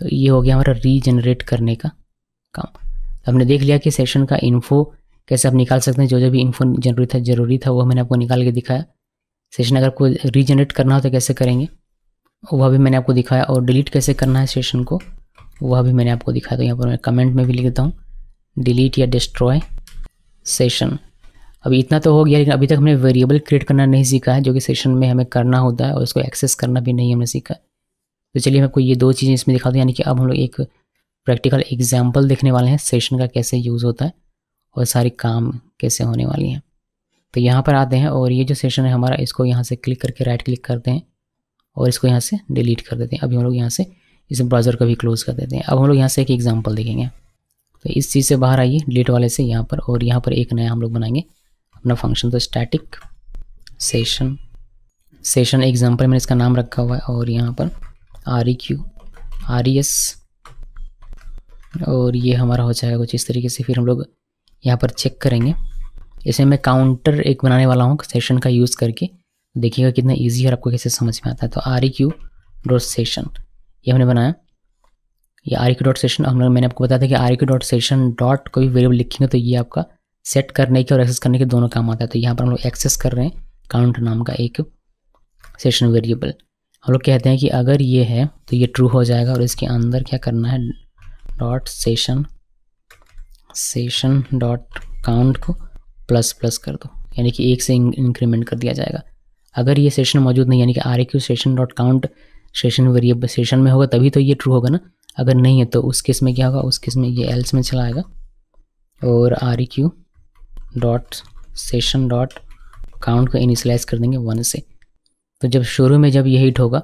तो ये हो गया हमारा रीजनरेट करने का काम। तो हमने देख लिया कि सेशन का इन्फो कैसे आप निकाल सकते हैं। जो भी इन्फो जरूरी था वो मैंने आपको निकाल के दिखाया। सेशन अगर कोई रीजनरेट करना हो तो कैसे करेंगे वह भी मैंने आपको दिखाया, और डिलीट कैसे करना है सेशन को वह भी मैंने आपको दिखाया। तो यहाँ पर मैं कमेंट में भी लिख देता हूँ डिलीट या डिस्ट्रॉय सेशन। अभी इतना तो हो गया, लेकिन अभी तक हमने वेरिएबल क्रिएट करना नहीं सीखा है, जो कि सेशन में हमें करना होता है, और उसको एक्सेस करना भी नहीं हमने सीखा। तो चलिए मैं आपको ये दो चीज़ें इसमें दिखा दूँ। यानी कि अब हम लोग एक प्रैक्टिकल एग्जाम्पल देखने वाले हैं सेशन का कैसे यूज़ होता है और सारी काम कैसे होने वाली हैं। तो यहाँ पर आते हैं और ये जो सेशन है हमारा, इसको यहाँ से क्लिक करके राइट क्लिक करते हैं और इसको यहाँ से डिलीट कर देते हैं। अभी हम लोग यहाँ से इस ब्राउज़र को भी क्लोज कर देते हैं। अब हम लोग यहाँ से एक एग्जाम्पल देखेंगे। तो इस चीज़ से बाहर आइए डिलीट वाले से यहाँ पर, और यहाँ पर एक नया हम लोग बनाएंगे अपना फंक्शन। तो स्टैटिक सेशन एग्जाम्पल मैंने इसका नाम रखा हुआ है, और यहाँ पर REQ RES और ये हमारा हो जाएगा कुछ इस तरीके से। फिर हम लोग यहाँ पर चेक करेंगे। इसमें मैं काउंटर एक बनाने वाला हूँ सेशन का यूज़ करके, देखिएगा कितना ईजी है और आपको कैसे समझ में आता है। तो REQ.session ये हमने बनाया, ये REQ.session मैंने आपको बताया था कि REQ.session डॉट कोई वेरिएबल लिखेंगे तो ये आपका सेट करने के और एक्सेस करने के दोनों काम आता है। तो यहाँ पर हम लोग एक्सेस कर रहे हैं काउंट नाम का एक सेशन वेरिएबल। हम लोग कहते हैं कि अगर ये है तो ये ट्रू हो जाएगा और इसके अंदर क्या करना है, डॉट सेशन डॉट काउंट को प्लस प्लस कर दो, यानी कि 1 से इंक्रीमेंट कर दिया जाएगा। अगर ये सेशन मौजूद नहीं, यानी कि REQ session dot count session variable session में होगा तभी तो ये ट्रू होगा ना। अगर नहीं है तो उस केस में क्या होगा, उस केस में ये एल्स में चला आएगा और REQ dot session dot count को इनिशियलाइज कर देंगे 1 से। तो जब शुरू में जब ये हिट होगा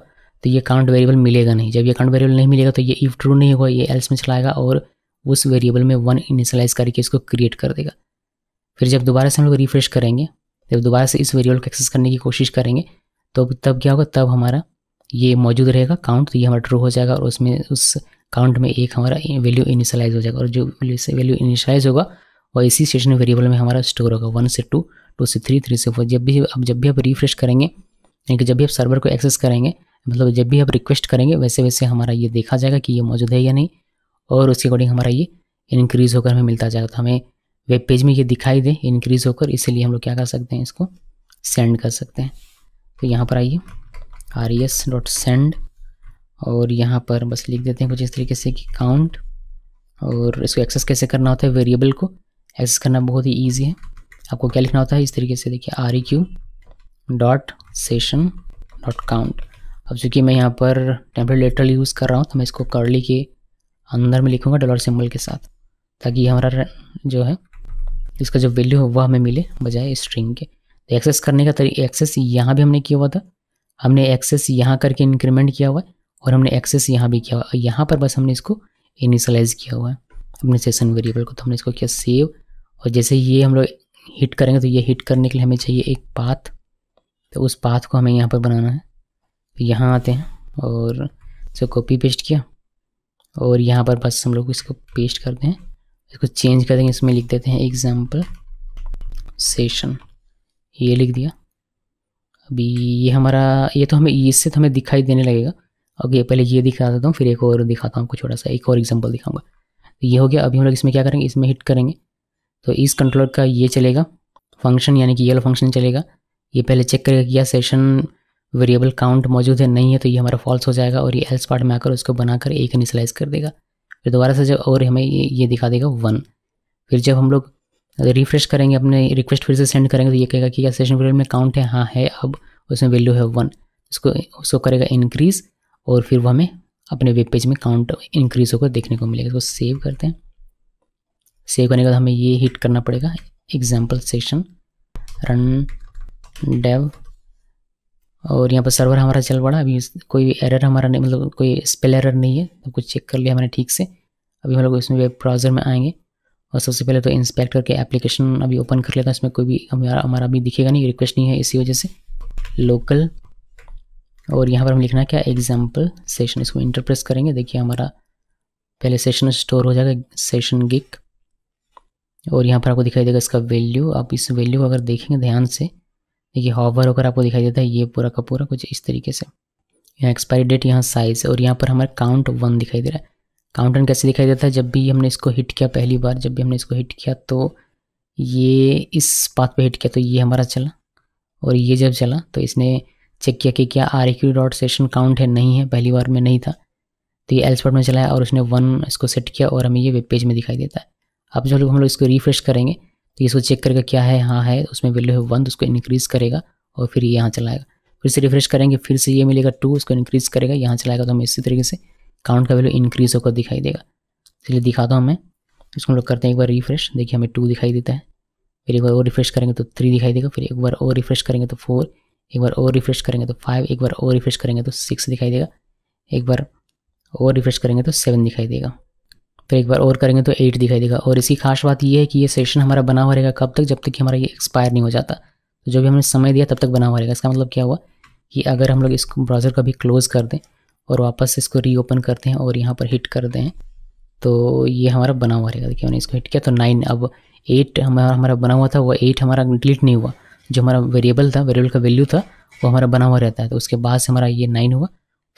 तो ये काउंट वेरिएबल मिलेगा नहीं। जब ये काउंट वेरिएबल नहीं मिलेगा तो ये इफ ट्रू नहीं होगा, ये एल्स में चला आएगा और उस वेरिएबल में 1 इनिशियलाइज करके इसको क्रिएट कर देगा। फिर जब दोबारा से हम लोग रिफ्रेश करेंगे, जब दोबारा से इस वेरिएबल को एक्सेस करने की कोशिश करेंगे तो तब क्या होगा, तब हमारा ये मौजूद रहेगा काउंट, तो ये हमारा ट्रू हो जाएगा और उसमें उस काउंट में एक हमारा वैल्यू इनिशियलाइज हो जाएगा और जो वैल्यू इनिशियलाइज होगा वो इसी सेशन वेरिएबल में हमारा स्टोर होगा 1 से 2, 2 से 3, 3 से 4। जब भी आप रिफ्रेश करेंगे, यानी कि जब भी आप सर्वर को एक्सेस करेंगे, मतलब जब भी आप रिक्वेस्ट करेंगे वैसे वैसे हमारा ये देखा जाएगा कि ये मौजूद है या नहीं और उसके अकॉर्डिंग हमारा ये इंक्रीज़ होकर हमें मिलता जाएगा। तो हमें वेब पेज में ये दिखाई दे इंक्रीज़ होकर, इसलिए हम लोग क्या कर सकते हैं, इसको सेंड कर सकते हैं। तो यहाँ पर आइए res.send और यहाँ पर बस लिख देते हैं कुछ इस तरीके से कि काउंट, और इसको एक्सेस कैसे करना होता है, वेरिएबल को एक्सेस करना बहुत ही ईजी है। आपको क्या लिखना होता है, इस तरीके से देखिए REQ.session.count। अब चूँकि मैं यहाँ पर टेम्पलेट लेटर यूज़ कर रहा हूँ तो मैं इसको कर्ली के अंदर में लिखूँगा डॉलर सिंबल के साथ, ताकि हमारा जो है इसका जो वैल्यू है वह हमें मिले बजाय स्ट्रिंग के। तो एक्सेस करने का तरीका, एक्सेस यहाँ भी हमने किया हुआ था, हमने एक्सेस यहाँ करके इंक्रीमेंट किया हुआ है और हमने एक्सेस यहाँ भी किया हुआ है। यहाँ पर बस हमने इसको इनिशियलाइज किया हुआ है अपने सेशन वेरिएबल को। तो हमने इसको किया सेव, और जैसे ये हम लोग हिट करेंगे तो ये हिट करने के लिए हमें चाहिए एक पाथ, तो उस पाथ को हमें यहाँ पर बनाना है। तो यहाँ आते हैं और इसको कॉपी पेस्ट किया और यहाँ पर बस हम लोग इसको पेस्ट करते हैं, इसको चेंज कर देंगे, इसमें लिख देते हैं एग्जाम्पल सेशन, ये लिख दिया। अभी ये हमारा, ये तो हमें इससे तो हमें दिखाई देने लगेगा। ओके, पहले ये दिखा देता हूँ, फिर एक और दिखाता हूँ आपको, छोटा सा एक और एग्जांपल दिखाऊंगा। तो ये हो गया। अभी हम लोग इसमें क्या करेंगे, इसमें हिट करेंगे तो इस कंट्रोलर का ये चलेगा फंक्शन, यानी कि ये वाला फंक्शन चलेगा। ये पहले चेक करेगा कि यह सेशन वेरिएबल काउंट मौजूद है, नहीं है तो ये हमारा फॉल्स हो जाएगा और ये एल्स पार्ट में आकर उसको बनाकर एक इनिशियलाइज कर देगा। फिर दोबारा से जब और हमें ये दिखा देगा 1। फिर जब हम लोग रिफ्रेश करेंगे, अपने रिक्वेस्ट फिर से सेंड करेंगे तो ये कहेगा कि क्या सेशन वेरिएबल में काउंट है, हाँ है, अब उसमें वैल्यू है 1। उसको करेगा इंक्रीज़ और फिर वो हमें अपने वेब पेज में काउंट इंक्रीज होकर देखने को मिलेगा। इसको सेव करते हैं। सेव करने के बाद हमें ये हिट करना पड़ेगा एग्जाम्पल सेशन रन डेव, और यहाँ पर सर्वर हमारा चल पड़ा। अभी कोई एरर हमारा नहीं, मतलब कोई स्पेल एरर नहीं है, तो कुछ चेक कर लिया मैंने ठीक से। अभी हम लोग इसमें वेब ब्राउज़र में आएंगे और सबसे पहले तो इंस्पेक्ट करके एप्लीकेशन अभी ओपन कर लेता हूँ। इसमें कोई भी हमारा अभी दिखेगा नहीं, रिक्वेस्ट नहीं है, इसी वजह से लोकल, और यहाँ पर हम लिखना है क्या, एग्जाम्पल सेशन। इसको इंटरप्रेस करेंगे, देखिए हमारा पहले सेशन स्टोर हो जाएगा सेशन गिक, और यहाँ पर आपको दिखाई देगा इसका वैल्यू। आप इस वैल्यू को अगर देखेंगे ध्यान से, देखिए हॉवर होकर आपको दिखाई देता है ये पूरा का पूरा कुछ इस तरीके से। यहाँ एक्सपायरी डेट, यहाँ साइज, और यहाँ पर हमारा काउंट 1 दिखाई दे रहा है। काउंट 1 कैसे दिखाई देता है, जब भी हमने इसको हिट किया, पहली बार जब भी हमने इसको हिट किया तो ये इस पाथ पे हिट किया तो ये हमारा चला, और ये जब चला तो इसने चेक किया कि क्या REQ.session काउंट है, नहीं है, पहली बार में नहीं था, तो ये एल्स पार्ट में चला है और उसने 1 इसको सेट किया और हमें ये वेब पेज में दिखाई देता है। अब जब हम लोग इसको रिफ्रेश करेंगे तो इसको चेक करेगा क्या है, हाँ है, उसमें वैल्यू है 1, तो उसको इंक्रीज़ करेगा और फिर ये यहाँ चलाएगा। फिर से रिफ्रेश करेंगे, फिर से ये मिलेगा 2, उसको इंक्रीज़ करेगा, यहाँ चलाएगा, तो हमें इसी तरीके से काउंट का वैल्यू इंक्रीज़ होकर दिखाई देगा। इसलिए दिखाता हूँ मैं, इसको हम लोग करते हैं एक बार रिफ्रेश, देखिए हमें 2 दिखाई देता है। फिर एक बार और रिफ्रेश करेंगे तो 3 दिखाई देगा, फिर एक बार और रिफ्रेश करेंगे तो 4, एक बार और रिफ्रेश करेंगे तो 5, एक बार और रिफ्रेश करेंगे तो 6 दिखाई देगा, एक बार और रिफ्रेश करेंगे तो 7 दिखाई देगा, फिर एक बार और करेंगे तो 8 दिखाई देगा। और इसकी खास बात ये है कि ये सेशन हमारा बना हुआ रहेगा कब तक, जब तक कि हमारा ये एक्सपायर नहीं हो जाता। तो जो भी हमने समय दिया तब तक बना हुआ रहेगा। इसका मतलब क्या हुआ कि अगर हम लोग इसको ब्राउज़र का भी क्लोज़ कर दें और वापस इसको रीओपन करते हैं और यहाँ पर हिट कर दें तो ये हमारा बना हुआ रहेगा। देखिए मैंने इसको हिट किया तो 9, अब 8 हमारा बना हुआ था, वो 8 हमारा डिलीट नहीं हुआ। जो हमारा वेरिएबल था, वेरिएबल का वैल्यू था वो हमारा बना हुआ रहता है। तो उसके बाद से हमारा ये 9 हुआ,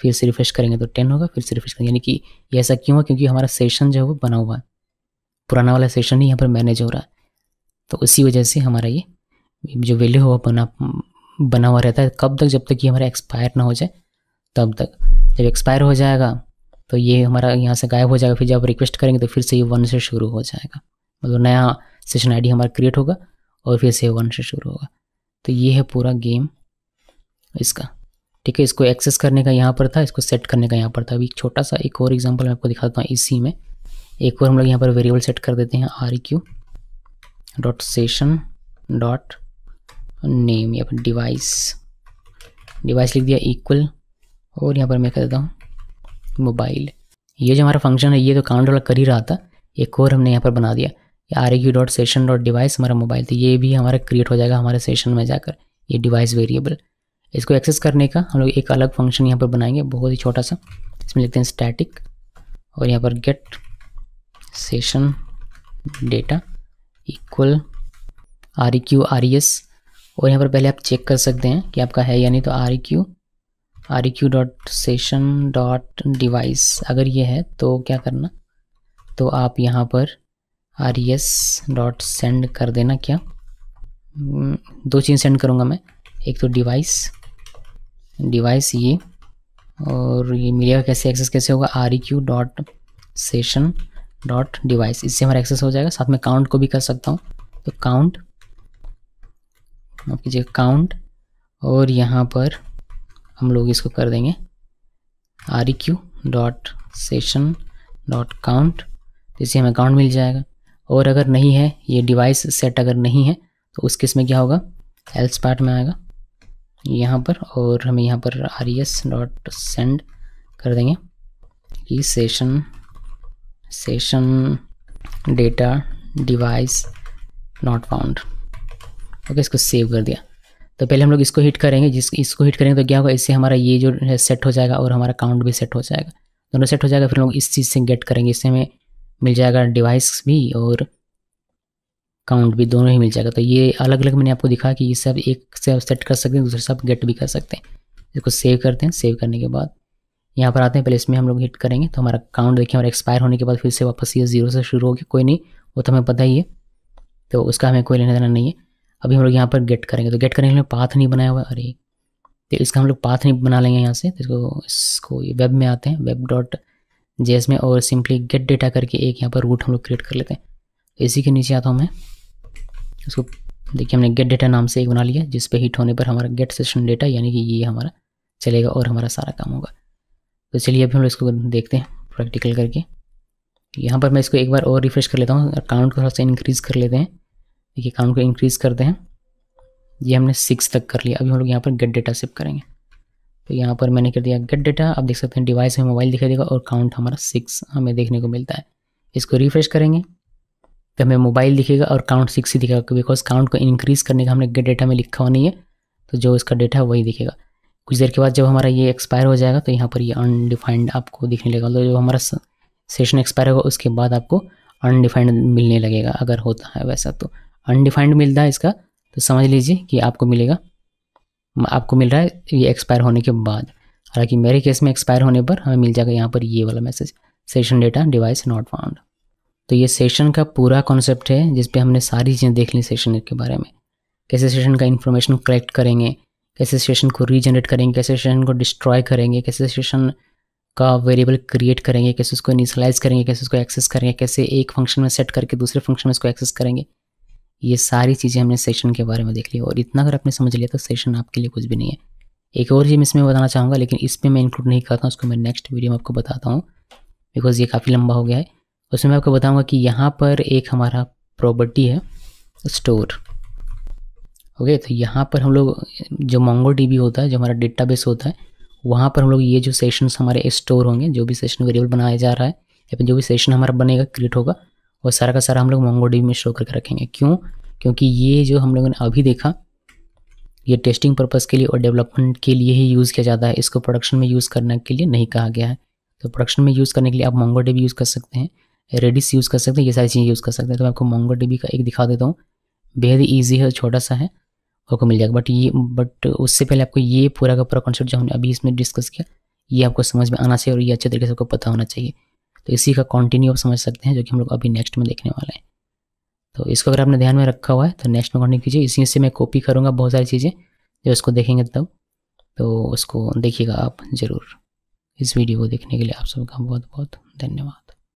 फिर से रिफ्रेश करेंगे तो 10 होगा, फिर से रिफ्रेश करेंगे। यानी कि ये ऐसा क्यों हुआ, क्योंकि हमारा सेशन जो है वो बना हुआ है, पुराना वाला सेशन ही यहाँ पर मैनेज हो रहा है। तो उसी वजह से हमारा ये जो वैल्यू है वो बना हुआ रहता है। कब तक, जब तक ये हमारा एक्सपायर ना हो जाए तब तक। जब एक्सपायर हो जाएगा तो ये हमारा यहाँ से गायब हो जाएगा। फिर जब रिक्वेस्ट करेंगे तो फिर से ये 1 से शुरू हो जाएगा, मतलब नया सेशन आईडी हमारा क्रिएट होगा और फिर से 1 से शुरू होगा। तो ये है पूरा गेम इसका, ठीक है। इसको एक्सेस करने का यहाँ पर था, इसको सेट करने का यहाँ पर था। अभी छोटा सा एक और एग्जांपल मैं आपको दिखाता हूँ। इसी में एक और हम लोग यहाँ पर वेरिएबल सेट कर देते हैं, req.session.name, यहाँ पर डिवाइस लिख दिया इक्वल, और यहाँ पर मैं कर देता हूँ मोबाइल। ये जो हमारा फंक्शन है ये तो काउंट वाला कर ही रहा था, एक और हमने यहाँ पर बना दिया req.session.device हमारा मोबाइल। तो ये भी हमारा क्रिएट हो जाएगा हमारे सेशन में जाकर, ये डिवाइस वेरिएबल। इसको एक्सेस करने का हम लोग एक अलग फंक्शन यहाँ पर बनाएंगे, बहुत ही छोटा सा। इसमें लिखते हैं स्टैटिक, और यहाँ पर get session data equal req res, और यहाँ पर पहले आप चेक कर सकते हैं कि आपका है या नहीं। तो req.session.device अगर ये है तो क्या करना, तो आप यहाँ पर res.send कर देना। क्या 2 चीज़ सेंड करूँगा मैं, एक तो डिवाइस ये, और ये मिलेगा कैसे, एक्सेस कैसे होगा, req.session.device, इससे हमारा एक्सेस हो जाएगा। साथ में काउंट को भी कर सकता हूँ, तो काउंट आप कीजिएगा काउंट, और यहाँ पर हम लोग इसको कर देंगे req.session.count, इससे हमें काउंट मिल जाएगा। और अगर नहीं है ये डिवाइस सेट, अगर नहीं है तो उस केस में क्या होगा, एल्स पार्ट में आएगा यहाँ पर, और हमें यहाँ पर res.send कर देंगे कि session data device not found. Okay, इसको सेव कर दिया। तो पहले हम लोग इसको हिट करेंगे, इसको हिट करेंगे तो क्या होगा, इससे हमारा ये जो है सेट हो जाएगा और हमारा काउंट भी सेट हो जाएगा, दोनों सेट हो जाएगा। फिर हम लोग इस चीज़ से गेट करेंगे, इससे हमें मिल जाएगा डिवाइस भी और काउंट भी, दोनों ही मिल जाएगा। तो ये अलग अलग मैंने आपको दिखा कि ये सब एक से सेट कर सकते हैं, दूसरे से आप गेट भी कर सकते हैं। इसको सेव करते हैं, सेव करने के बाद यहाँ पर आते हैं, पहले इसमें हम लोग हिट करेंगे तो हमारा काउंट देखिए हमारा एक्सपायर होने के बाद फिर से वापस ये 0 से शुरू हो गया। कोई नहीं, वो तो हमें पता ही है, तो उसका हमें कोई लेना देना नहीं है। अभी हम लोग यहाँ पर गेट करेंगे, तो गेट करने के लिए पाथ नहीं बनाया हुआ, अरे तो इसका हम लोग पाथ नहीं बना लेंगे यहाँ से। तो इसको वेब में आते हैं, web.js में, और सिंपली गेट डेटा करके एक यहाँ पर रूट हम लोग क्रिएट कर लेते हैं। इसी के नीचे आता हूँ मैं, उसको देखिए हमने गेट डेटा नाम से एक बना लिया, जिस पे हिट होने पर हमारा गेट सेशन डेटा यानी कि ये हमारा चलेगा और हमारा सारा काम होगा। तो चलिए अभी हम लोग इसको देखते हैं प्रैक्टिकल करके। यहाँ पर मैं इसको एक बार और रिफ्रेश कर लेता हूँ, काउंट को थोड़ा सा इंक्रीज़ कर लेते हैं। देखिए काउंट को इंक्रीज़ करते हैं, ये हमने 6 तक कर लिया। अभी हम लोग यहाँ पर गेट डेटा शिप करेंगे, तो यहाँ पर मैंने कर दिया गेट डेटा। आप देख सकते हैं डिवाइस में मोबाइल दिखाई देगा और काउंट हमारा 6 हमें देखने को मिलता है। इसको रिफ्रेश करेंगे तो हमें मोबाइल दिखेगा और काउंट 6 ही दिखेगा, बिकॉज काउंट को इंक्रीज़ करने का हमने गेट डेटा में लिखा हुआ नहीं है, तो जो इसका डेटा है वही दिखेगा। कुछ देर के बाद जब हमारा ये एक्सपायर हो जाएगा तो यहाँ पर ये अनडिफाइंड आपको दिखने लगेगा, तो जो हमारा सेशन एक्सपायर होगा उसके बाद आपको अनडिफाइंड मिलने लगेगा। अगर होता है वैसा तो अनडिफाइंड मिलता है इसका, तो समझ लीजिए कि आपको मिल रहा है ये एक्सपायर होने के बाद। हालांकि मेरे केस में एक्सपायर होने पर हमें मिल जाएगा यहाँ पर ये वाला message, session data device not found. तो ये सेशन का पूरा कॉन्सेप्ट है, जिस पे हमने सारी चीज़ें देख ली सेशन के बारे में, कैसे सेशन का इन्फॉर्मेशन कलेक्ट करेंगे, कैसे सेशन को रीजनरेट करेंगे, कैसे सेशन को डिस्ट्रॉय करेंगे, कैसे सेशन का वेरिएबल क्रिएट करेंगे, कैसे उसको इनिशियलाइज करेंगे, कैसे उसको एक्सेस करेंगे, कैसे एक फंक्शन में सेट करके दूसरे फंक्शन में इसको एक्सेस करेंगे। ये सारी चीज़ें हमने सेशन के बारे में देख ली, और इतना अगर आपने समझ लिया तो सेशन आपके लिए कुछ भी नहीं है। एक और चीज़ इसमें बताना चाहूँगा, लेकिन इस पर मैं इंक्लूड नहीं करता हूँ, उसको मैं नेक्स्ट वीडियो में आपको बताता हूँ, बिकॉज ये काफ़ी लंबा हो गया है। उसमें मैं आपको बताऊँगा कि यहाँ पर एक हमारा प्रॉपर्टी है स्टोर। ओके, तो यहाँ पर हम लोग जो MongoDB होता है, जो हमारा डेटाबेस होता है, वहाँ पर हम लोग ये जो सेशंस हमारे स्टोर होंगे, जो भी सेशन वेरिएबल बनाया जा रहा है या फिर जो भी सेशन हमारा बनेगा क्रिएट होगा, वो सारा का सारा हम लोग MongoDB में स्टोर करके रखेंगे। क्यों? क्योंकि ये जो हम लोगों ने अभी देखा ये टेस्टिंग पर्पज़ के लिए और डेवलपमेंट के लिए ही यूज़ किया जाता है, इसको प्रोडक्शन में यूज़ करने के लिए नहीं कहा गया है। तो प्रोडक्शन में यूज़ करने के लिए आप MongoDB यूज़ कर सकते हैं, रेडिस यूज़ कर सकते हैं, ये सारी चीज़ें यूज़ कर सकते हैं। तो मैं आपको MongoDB का एक दिखा देता हूँ, बेहद ही ईजी है, छोटा सा है, आपको मिल जाएगा। बट उससे पहले आपको ये पूरा का पूरा कॉन्सेप्ट जो हमने अभी इसमें डिस्कस किया, ये आपको समझ में आना चाहिए और ये अच्छे तरीके से आपको पता होना चाहिए। तो इसी का कंटिन्यू आप समझ सकते हैं, जो कि हम लोग अभी नेक्स्ट में देखने वाले हैं। तो इसको अगर आपने ध्यान में रखा हुआ है तो नेक्स्ट में कंटिन्यू कीजिए। इसी से मैं कॉपी करूँगा बहुत सारी चीज़ें, जब उसको देखेंगे तब, तो उसको देखिएगा आप ज़रूर। इस वीडियो को देखने के लिए आप सबका बहुत बहुत धन्यवाद।